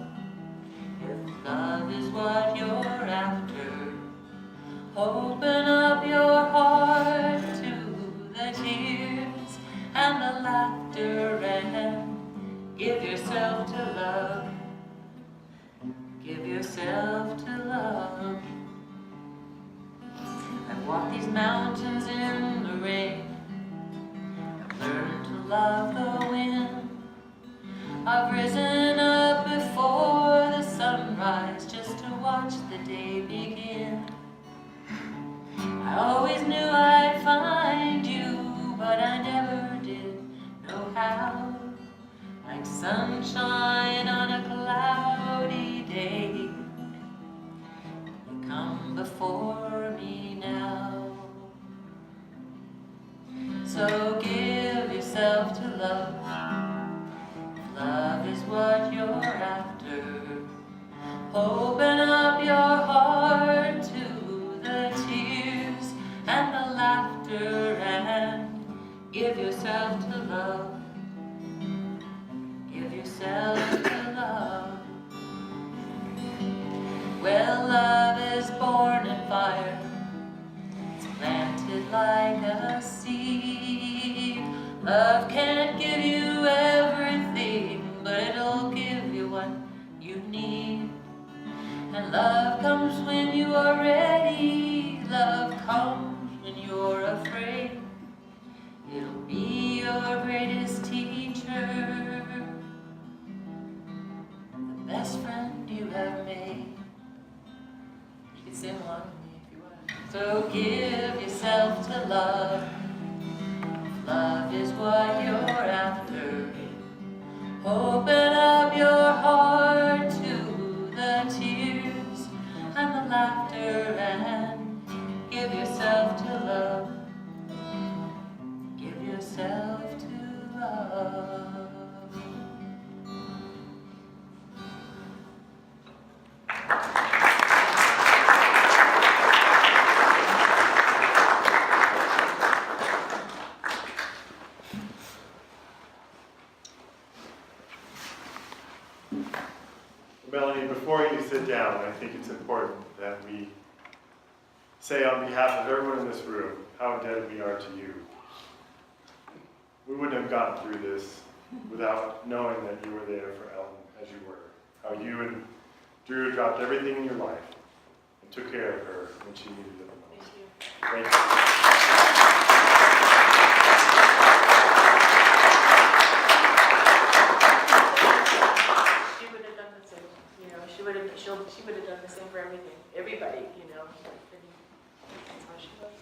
S2: if love is what you're after. Open up your heart to the tears and the laughter, and give yourself to love. Give yourself to love. I've walked these mountains in the rain, I've learned to love the wind. I've risen up before the sunrise just to watch the day begin. I always knew I'd find you, but I never did know how. Like sunshine on a cloudy day, you come before me now. So give yourself to love. Love is what you're after. Open up your heart to the tears and the laughter, and give yourself to love. Give yourself to love. Well, love is born in fire. It's planted like a seed. Love can't give you everything, but it'll give you what you need. And love comes when you are ready. Love comes when you're afraid. It'll be your greatest teacher, the best friend you have made. You can sing along with me if you want. So give yourself to love. Love is what you're after. Open up your heart to the tears and the laughter, and give yourself to love. Give yourself to love.
S3: Melanie, before you sit down, I think it's important that we say on behalf of everyone in this room how indebted we are to you. We wouldn't have gotten through this without knowing that you were there for Ellen as you were. How you and Drew dropped everything in your life and took care of her when she needed it the most. Thank you.
S5: she would have done the same for everybody, you know. That's how she was.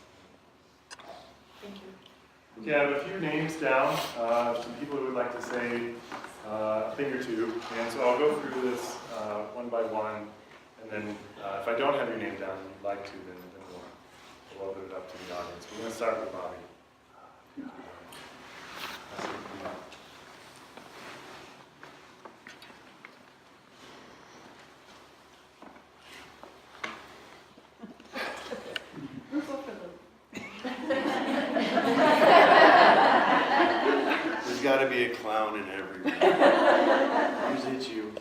S5: Thank you.
S3: Okay, I have a few names down, some people who would like to say a thing or two, and so I'll go through this one by one, and then if I don't have your name down and you'd like to, then we'll open it up to the audience. We're going to start with Bobby.
S6: There's got to be a clown in everyone. Usually it's you.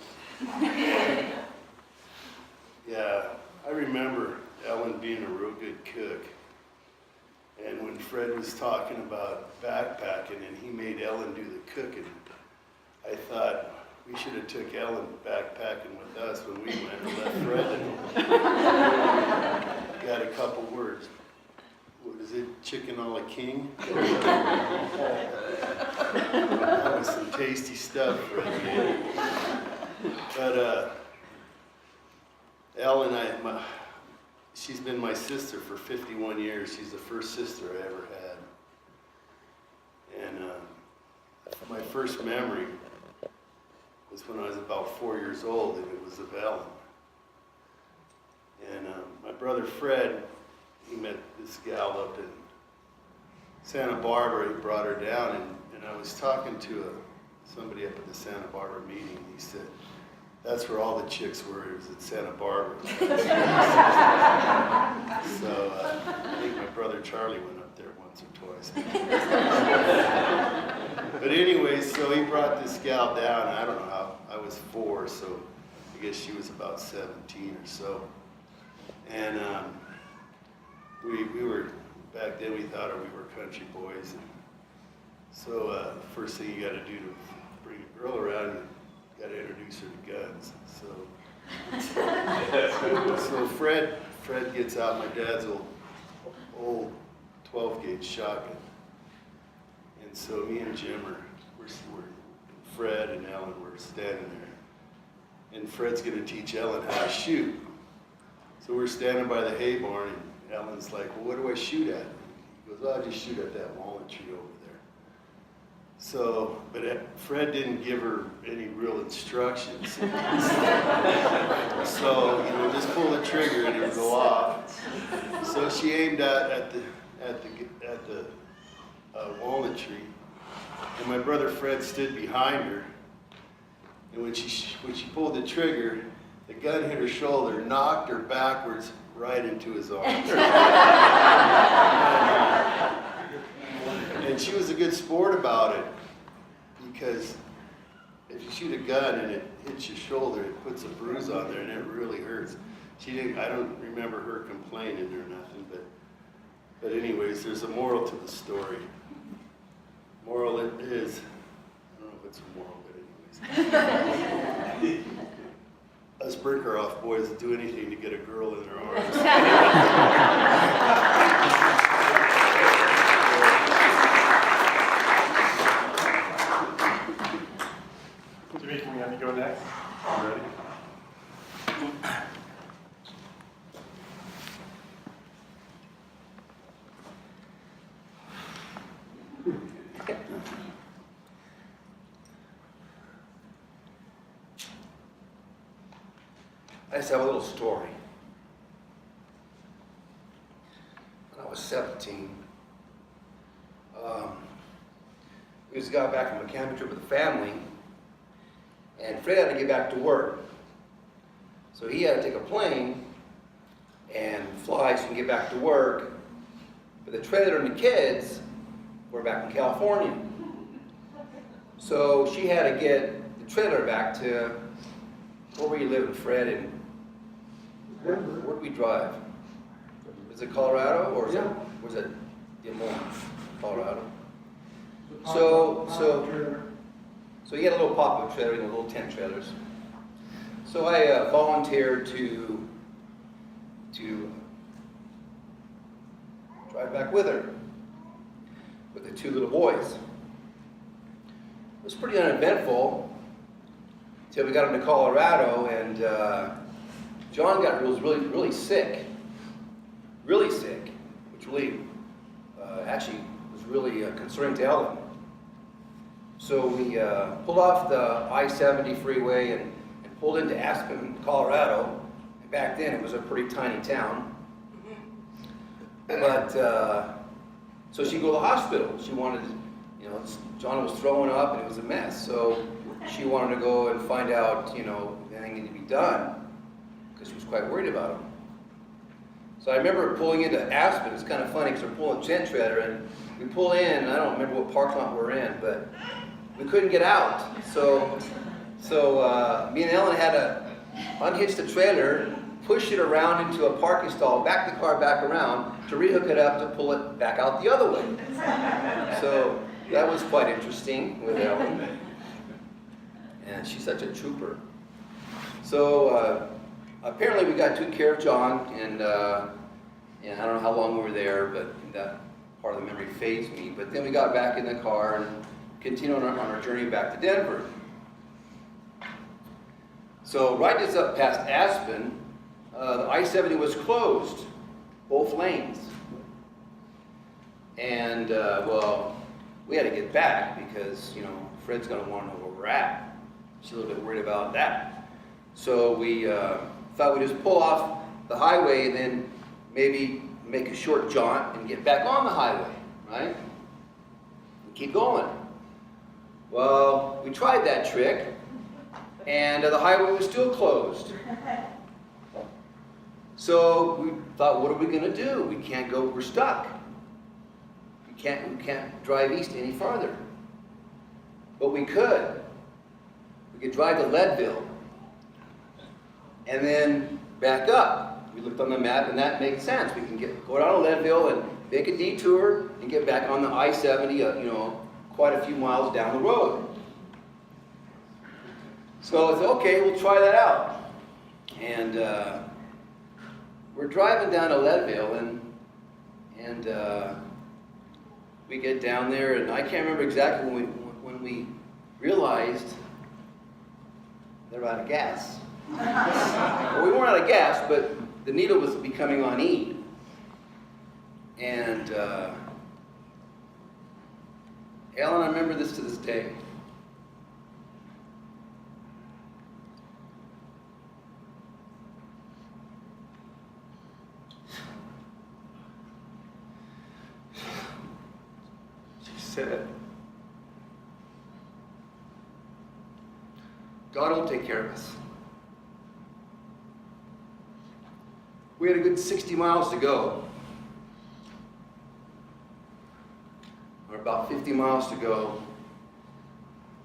S6: Yeah, I remember Ellen being a real good cook. And when Fred was talking about backpacking and he made Ellen do the cooking, I thought we should have took Ellen backpacking with us when we went and left Fred and got a couple words. What is it, chicken a la king? That was some tasty stuff, Fred. But Ellen, she's been my sister for 51 years. She's the first sister I ever had. And my first memory was when I was about 4 years old, and it was of Ellen. And my brother Fred, he met this gal up in Santa Barbara. He brought her down, and I was talking to somebody up at the Santa Barbara meeting. He said, that's where all the chicks were. It was at Santa Barbara. So I think my brother Charlie went up there once or twice. But anyway, so he brought this gal down. I don't know how. I was 4, so I guess she was about 17 or so. And we were, back then we thought we were country boys. And so first thing you got to do to bring a girl around, you got to introduce her to guns. So Fred gets out my dad's old 12-gauge shotgun. And so me and Jim we're Fred and Ellen were standing there. And Fred's going to teach Ellen how to shoot. So we're standing by the hay barn, and Ellen's like, well, what do I shoot at? He goes, oh, I'll just shoot at that walnut tree over there. So, but Fred didn't give her any real instructions. So, just pull the trigger and it'll go off. So she aimed at the walnut tree, and my brother Fred stood behind her. And when she pulled the trigger, the gun hit her shoulder, knocked her backwards right into his arms. And she was a good sport about it, because if you shoot a gun and it hits your shoulder, it puts a bruise on there and it really hurts. I don't remember her complaining or nothing, but anyways, there's a moral to the story. Moral it is, I don't know if it's a moral, but anyways. Us Brinkerhoff boys do anything to get a girl in their arms.
S3: Jimmy, can we have you go next? You ready?
S8: I just have a little story. When I was 17, we just got back from a camping trip with the family, and Fred had to get back to work. So he had to take a plane and fly so he can get back to work. But the trailer and the kids were back in California. So she had to get the trailer back to, where were you living, Fred? And where did we drive? Is it Colorado or was it Des Moines, Colorado? So he had a little pop-up trailer, little tent trailers. So I volunteered to drive back with her, with the 2 little boys. It was pretty uneventful until we got into Colorado, and John was really sick, which really actually was really concerning to Ellen. So we pulled off the I-70 freeway and pulled into Aspen, Colorado. And back then it was a pretty tiny town. But, so she'd go to the hospital. She wanted, you know, John was throwing up and it was a mess. So she wanted to go and find out, you know, if anything needed to be done, because she was quite worried about him. So I remember pulling into Aspen. It's kind of funny because we're pulling a tent trailer and we pull in, and I don't remember what parking lot we're in, but we couldn't get out. So me and Ellen had to unhitch the trailer, push it around into a parking stall, back the car back around to rehook it up to pull it back out the other way. So that was quite interesting with Ellen. And she's such a trooper. So apparently we took care of John, and I don't know how long we were there, but that part of the memory fades me. But then we got back in the car and continued on our journey back to Denver. So right as up past Aspen, the I-70 was closed, both lanes. And well, we had to get back because, you know, Fred's going to want to know where we're at. She's a little bit worried about that. So we thought we'd just pull off the highway and then maybe make a short jaunt and get back on the highway, right? And keep going. Well, we tried that trick, and the highway was still closed. So we thought, what are we going to do? We can't go, we're stuck. We can't drive east any farther. But we could. We could drive to Leadville and then back up. We looked on the map and that made sense. We can go down to Leadville and make a detour and get back on the I-70, you know, quite a few miles down the road. So I said, okay, we'll try that out. And we're driving down to Leadville, and we get down there, and I can't remember exactly when we realized they're out of gas. Well, we weren't out of gas, but the needle was becoming on E. And Alan, I remember this to this day. She said, God will take care of us. We had a good 60 miles to go. Or about 50 miles to go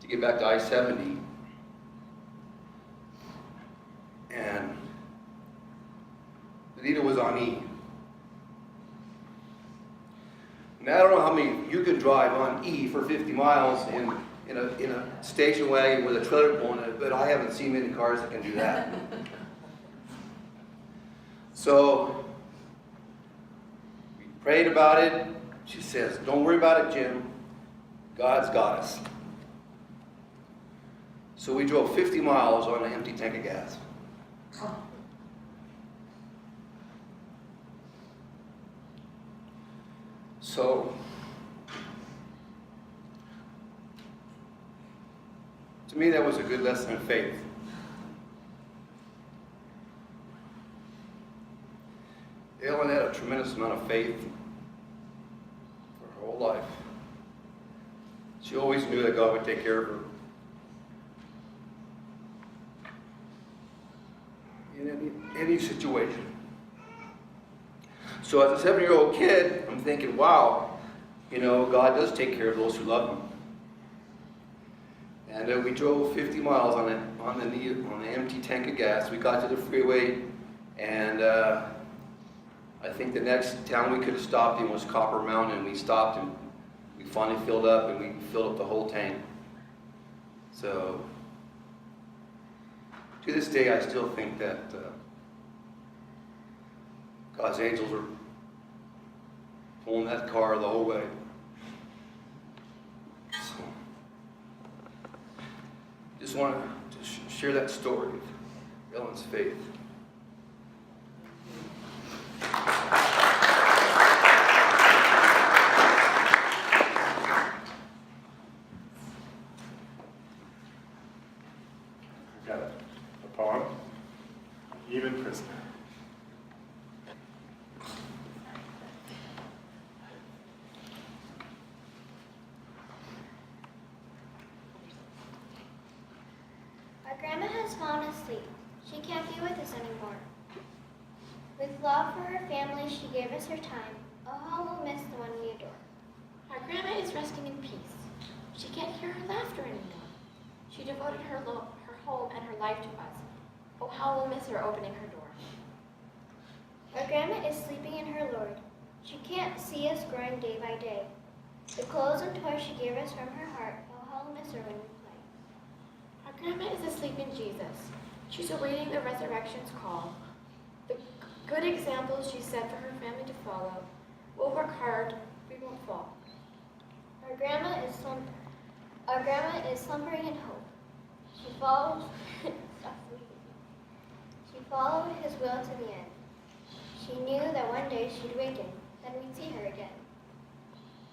S8: to get back to I-70. And the needle was on E. Now I don't know how many you can drive on E for 50 miles in a station wagon with a trailer pulling it, but I haven't seen many cars that can do that. So we prayed about it. She says, don't worry about it, Jim. God's got us. So we drove 50 miles on an empty tank of gas. So, to me, that was a good lesson in faith. Ellen had a tremendous amount of faith for her whole life. She always knew that God would take care of her. In any situation. So as a 7-year-old kid, I'm thinking, wow, you know, God does take care of those who love Him. And we drove 50 miles on the empty tank of gas. We got to the freeway, and I think the next town we could have stopped in was Copper Mountain, and we stopped and we finally filled up, and we filled up the whole tank. So, to this day, I still think that God's angels were pulling that car the whole way. So, just wanted to share that story of Ellen's faith.
S3: Got it. A poem. Even prisoner.
S9: Our grandma has fallen asleep. She can't be with us anymore. With love for her family, she gave us her time. Oh, how we'll miss the one we adore.
S5: Our grandma is resting in peace. She can't hear her laughter anymore. She devoted her home and her life to us. Oh, how we'll miss her opening her door.
S9: Our grandma is sleeping in her Lord. She can't see us growing day by day. The clothes and toys she gave us from her heart. Oh, how we'll miss her when we play.
S5: Our grandma is asleep in Jesus. She's awaiting the resurrection's call. The good examples she set for her family to follow. We'll work hard, we won't fall.
S9: Our grandma is slumbering in hope. She followed his will to the end. She knew that one day she'd waken, then we'd see her again.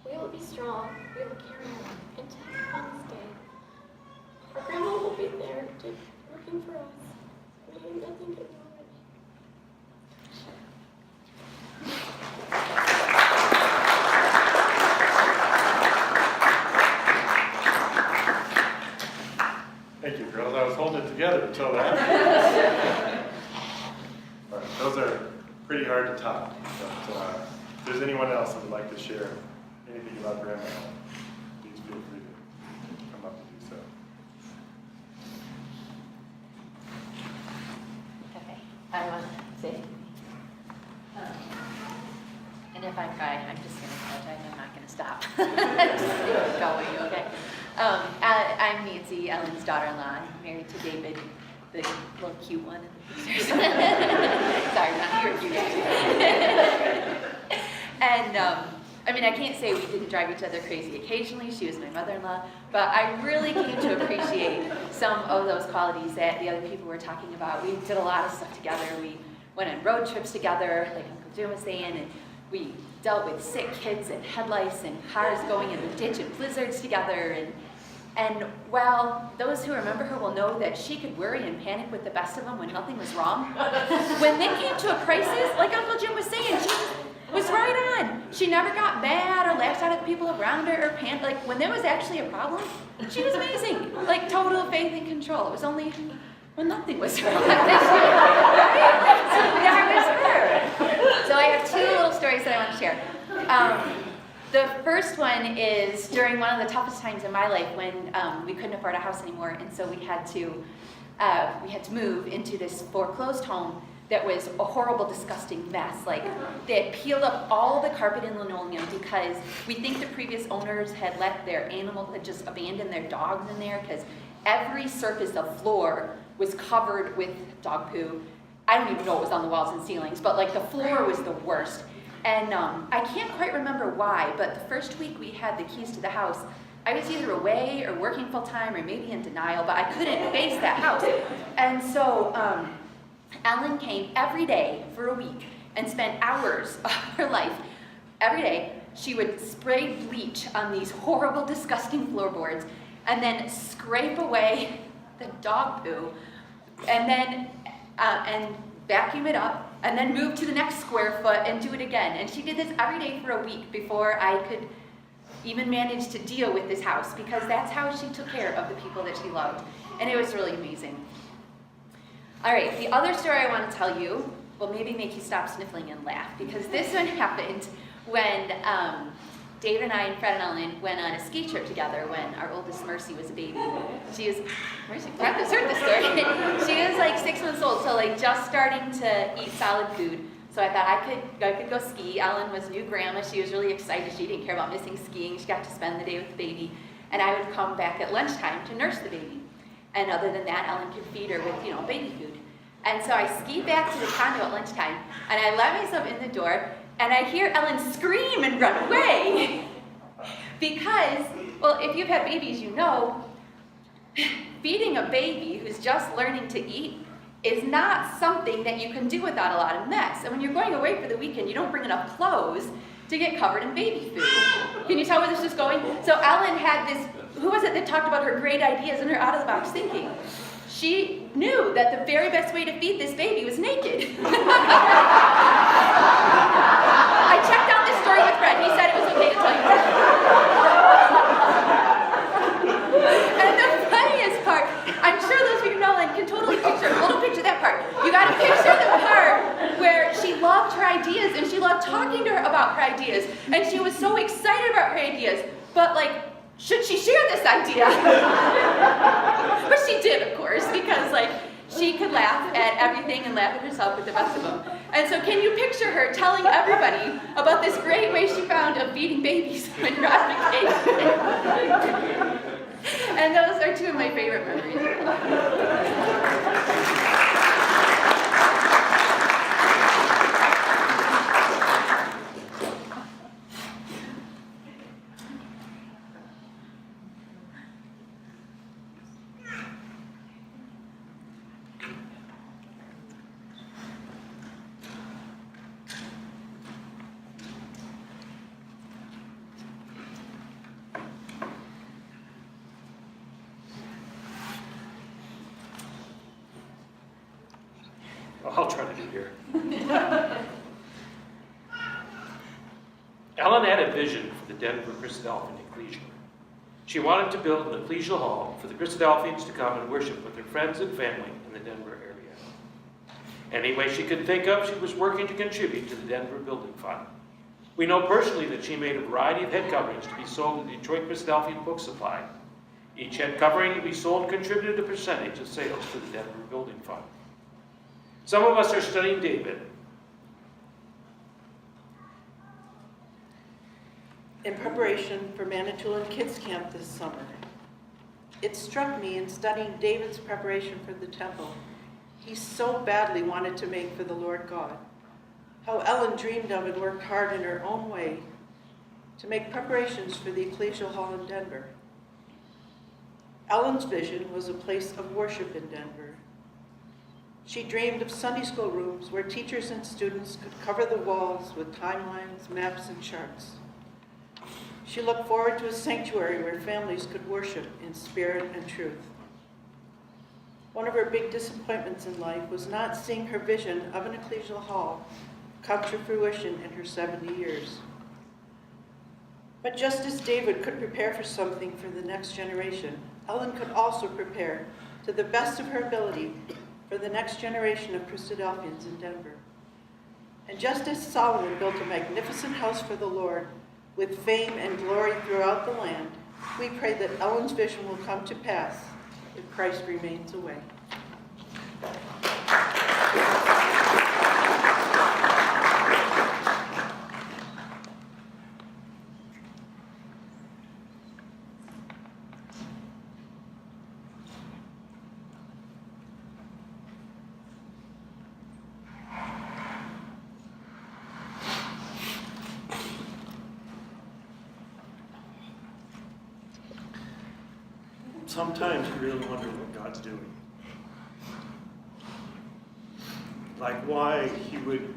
S5: We will be strong, we will carry on until Promise Day. Our grandma will be there working for us. We ain't nothing to do with it.
S3: Thank you, girls. I was holding it together until that. All right, those are pretty hard to top. But if there's anyone else that would like to share anything about Grandma, please feel free to come up and do so.
S10: Okay, I want to say, and if I cry, I'm just going to apologize. I'm not going to stop. Just keep going, okay? I'm Nancy, Ellen's daughter-in-law. I'm married to David, the little cute one in the pictures. Sorry, not your cute. And I mean, I can't say we didn't drive each other crazy occasionally. She was my mother-in-law. But I really came to appreciate some of those qualities that the other people were talking about. We did a lot of stuff together. We went on road trips together, like Uncle Jim was saying, and we dealt with sick kids and head lice and cars going in the ditch and blizzards together. And while those who remember her will know that she could worry and panic with the best of them when nothing was wrong, when they came to a crisis, like Uncle Jim was saying, she was right on. She never got mad or laughed out at the people around her or panicked. Like when there was actually a problem, she was amazing. Like total faith and control. It was only when nothing was wrong. Right? That was her. So I have two little stories that I want to share. The first one is during one of the toughest times in my life when we couldn't afford a house anymore, and so we had to move into this foreclosed home that was a horrible, disgusting mess. Like they had peeled up all the carpet and linoleum because we think the previous owners had let their animals, had just abandoned their dogs in there because every surface of floor was covered with dog poo. I don't even know what was on the walls and ceilings, but like the floor was the worst. And I can't quite remember why, but the first week we had the keys to the house, I was either away or working full time or maybe in denial, but I couldn't face that house. And so Ellen came every day for a week and spent hours of her life. Every day she would spray bleach on these horrible, disgusting floorboards and then scrape away the dog poo and then and vacuum it up, and then move to the next square foot and do it again. And she did this every day for a week before I could even manage to deal with this house, because that's how she took care of the people that she loved. And it was really amazing. All right, the other story I want to tell you will maybe make you stop sniffling and laugh, because this one happened when Dave and I and Fred and Ellen went on a ski trip together when our oldest Mercy was a baby. She was, Mercy, Fred has heard this story. She was like 6 months old, so like just starting to eat solid food. So I thought I could go ski. Ellen was new grandma. She was really excited. She didn't care about missing skiing. She got to spend the day with the baby. And I would come back at lunchtime to nurse the baby. And other than that, Ellen could feed her with, baby food. And so I ski back to the condo at lunchtime, and I let myself in the door, and I hear Ellen scream and run away. Because, well, if you've had babies, you know, feeding a baby who's just learning to eat is not something that you can do without a lot of mess. And when you're going away for the weekend, you don't bring enough clothes to get covered in baby food. Can you tell where this is going? So Ellen had this, who was it that talked about her great ideas and her out-of-the-box thinking? she knew that the very best way to feed this baby was naked. I checked out this story with Fred. He said it was okay to tell you that. And the funniest part, I'm sure those of you who know Lynn can totally picture, well, don't picture that part. You gotta picture the part where she loved her ideas and she loved talking to her about her ideas. And she was so excited about her ideas. But like, should she share this idea? But she did, of course, because like, she could laugh at everything and laugh at herself with the best of them. And so can you picture her telling everybody about this great way she found of feeding babies when you're on vacation? And those are two of my favorite memories.
S11: I'll try to get here. Ellen had a vision for the Denver Christadelphian Ecclesia. She wanted to build an ecclesial hall for the Christadelphians to come and worship with their friends and family in the Denver area. Any way she could think of, she was working to contribute to the Denver Building Fund. We know personally that she made a variety of head coverings to be sold at the Detroit Christadelphian Book Supply. Each head covering to be sold contributed a percentage of sales to the Denver Building Fund. Some of us are studying David.
S12: In preparation for Manitoulin Kids Camp this summer, it struck me in studying David's preparation for the temple, he so badly wanted to make for the Lord God. How Ellen dreamed of and worked hard in her own way to make preparations for the ecclesial hall in Denver. Ellen's vision was a place of worship in Denver. She dreamed of Sunday school rooms where teachers and students could cover the walls with timelines, maps, and charts. She looked forward to a sanctuary where families could worship in spirit and truth. One of her big disappointments in life was not seeing her vision of an ecclesial hall come to fruition in her 70 years. But just as David could prepare for something for the next generation, Ellen could also prepare to the best of her ability for the next generation of Christadelphians in Denver. And just as Solomon built a magnificent house for the Lord with fame and glory throughout the land, we pray that Ellen's vision will come to pass if Christ remains away.
S3: Sometimes you really wonder what God's doing. Like why he would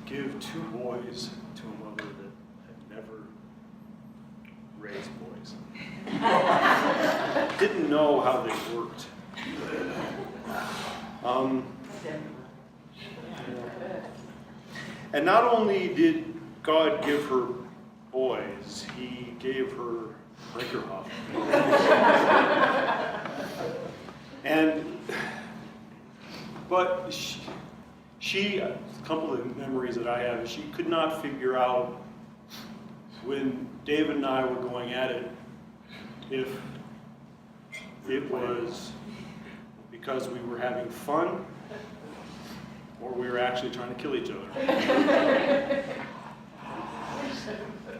S3: give two boys to a mother that had never raised boys. Didn't know how they worked. And not only did God give her boys, he gave her Brinkerhoff. But she, a couple of memories that I have, she could not figure out when David and I were going at it, if it was because we were having fun or we were actually trying to kill each other.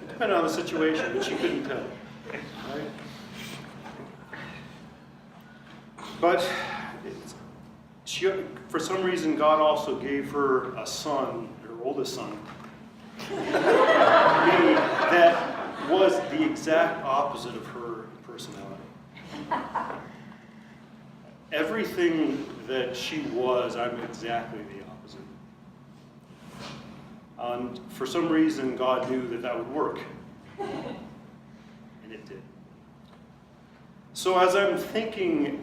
S3: Depending on the situation, but she couldn't tell. Right? But for some reason, God also gave her a son, her oldest son, that was the exact opposite of her personality. Everything that she was, I'm exactly the opposite. And for some reason, God knew that that would work. And it did. So as I'm thinking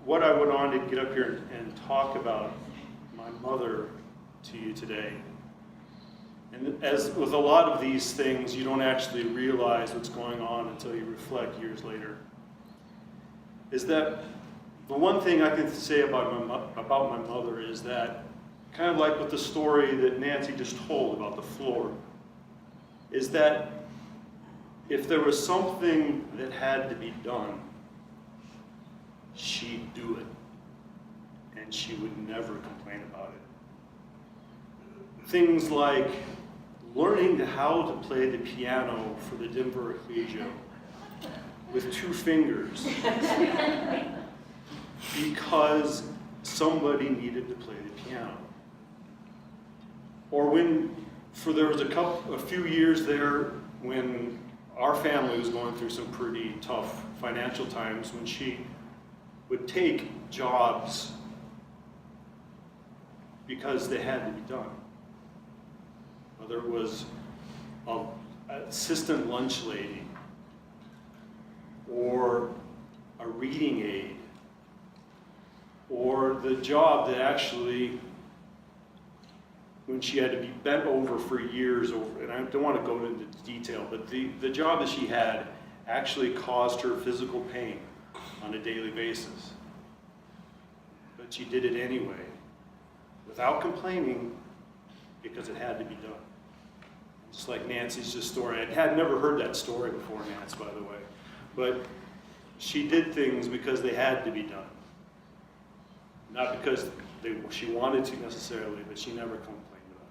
S13: what I went on to get up here and talk about my mother to you today. And as with a lot of these things, you don't actually realize what's going on until you reflect years later. Is that the one thing I can say about my mother is that, kind of like with the story that Nancy just told about the floor, is that if there was something that had to be done, she'd do it. And she would never complain about it. Things like learning how to play the piano for the Denver Ecclesia with 2 fingers because somebody needed to play the piano. Or there was a few years there when our family was going through some pretty tough financial times, when she would take jobs because they had to be done. Whether it was an assistant lunch lady or a reading aide or the job that actually, when she had to be bent over for years, and I don't want to go into detail, but the job that she had actually caused her physical pain on a daily basis. But she did it anyway, without complaining, because it had to be done. Just like Nancy's story. I had never heard that story before, Nancy, by the way. But she did things because they had to be done. Not because she wanted to necessarily, but she never complained about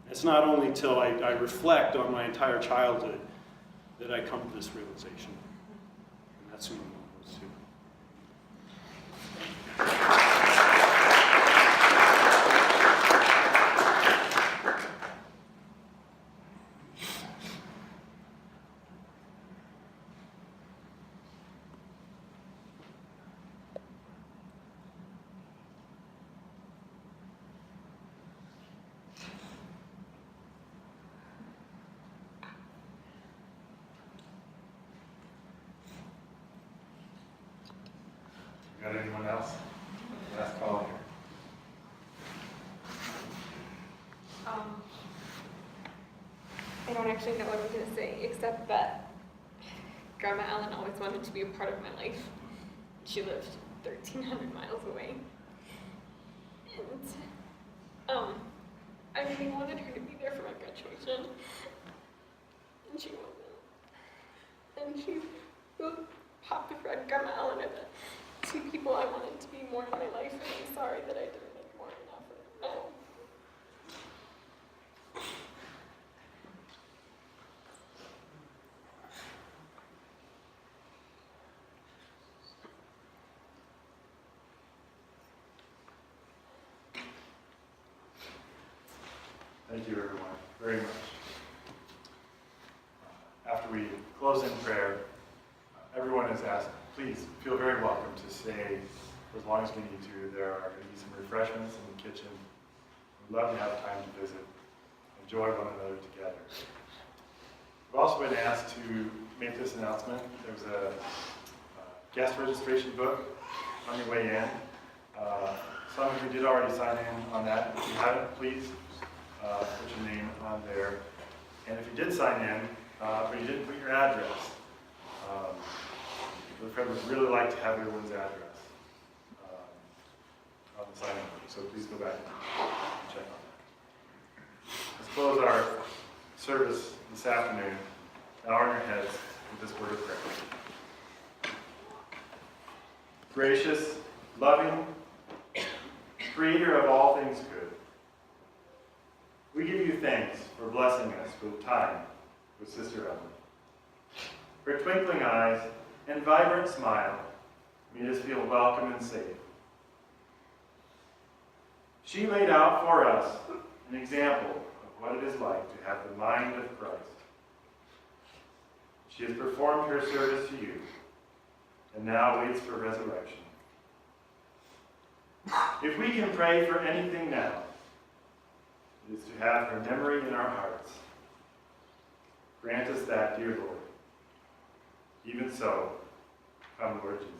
S13: it. It's not only till I reflect on my entire childhood that I come to this realization. And that's who my mom was too.
S3: Got anyone else? Last call here.
S14: I don't actually know what I'm going to say, except that Grandma Ellen always wanted to be a part of my life. She lived 1,300 miles away. And I really wanted her to be there for my graduation. And she wasn't. And she Papa Fred, Grandma Ellen are the 2 people I wanted to be more in my life, and I'm sorry that I didn't make more of an effort.
S3: Thank you, everyone, very much. After we close in prayer, everyone is asked, please feel very welcome to stay for as long as we need to. There are going to be some refreshments in the kitchen. We'd love to have time to visit, enjoy one another together. We've also been asked to make this announcement. There's a guest registration book on your way in. Some of you did already sign in on that. If you haven't, please put your name on there. And if you did sign in, but you didn't put your address, the Fred would really like to have everyone's address on the sign-in book, so please go back and check on that. Let's close our service this afternoon, bow on your heads with this word of prayer. Gracious, loving, creator of all things good, we give you thanks for blessing us with time with Sister Ellen. Her twinkling eyes and vibrant smile made us feel welcome and safe. She laid out for us an example of what it is like to have the mind of Christ. She has performed her service to you and now waits for resurrection. If we can pray for anything now, it is to have her memory in our hearts. Grant us that, dear Lord. Even so, come, Lord Jesus.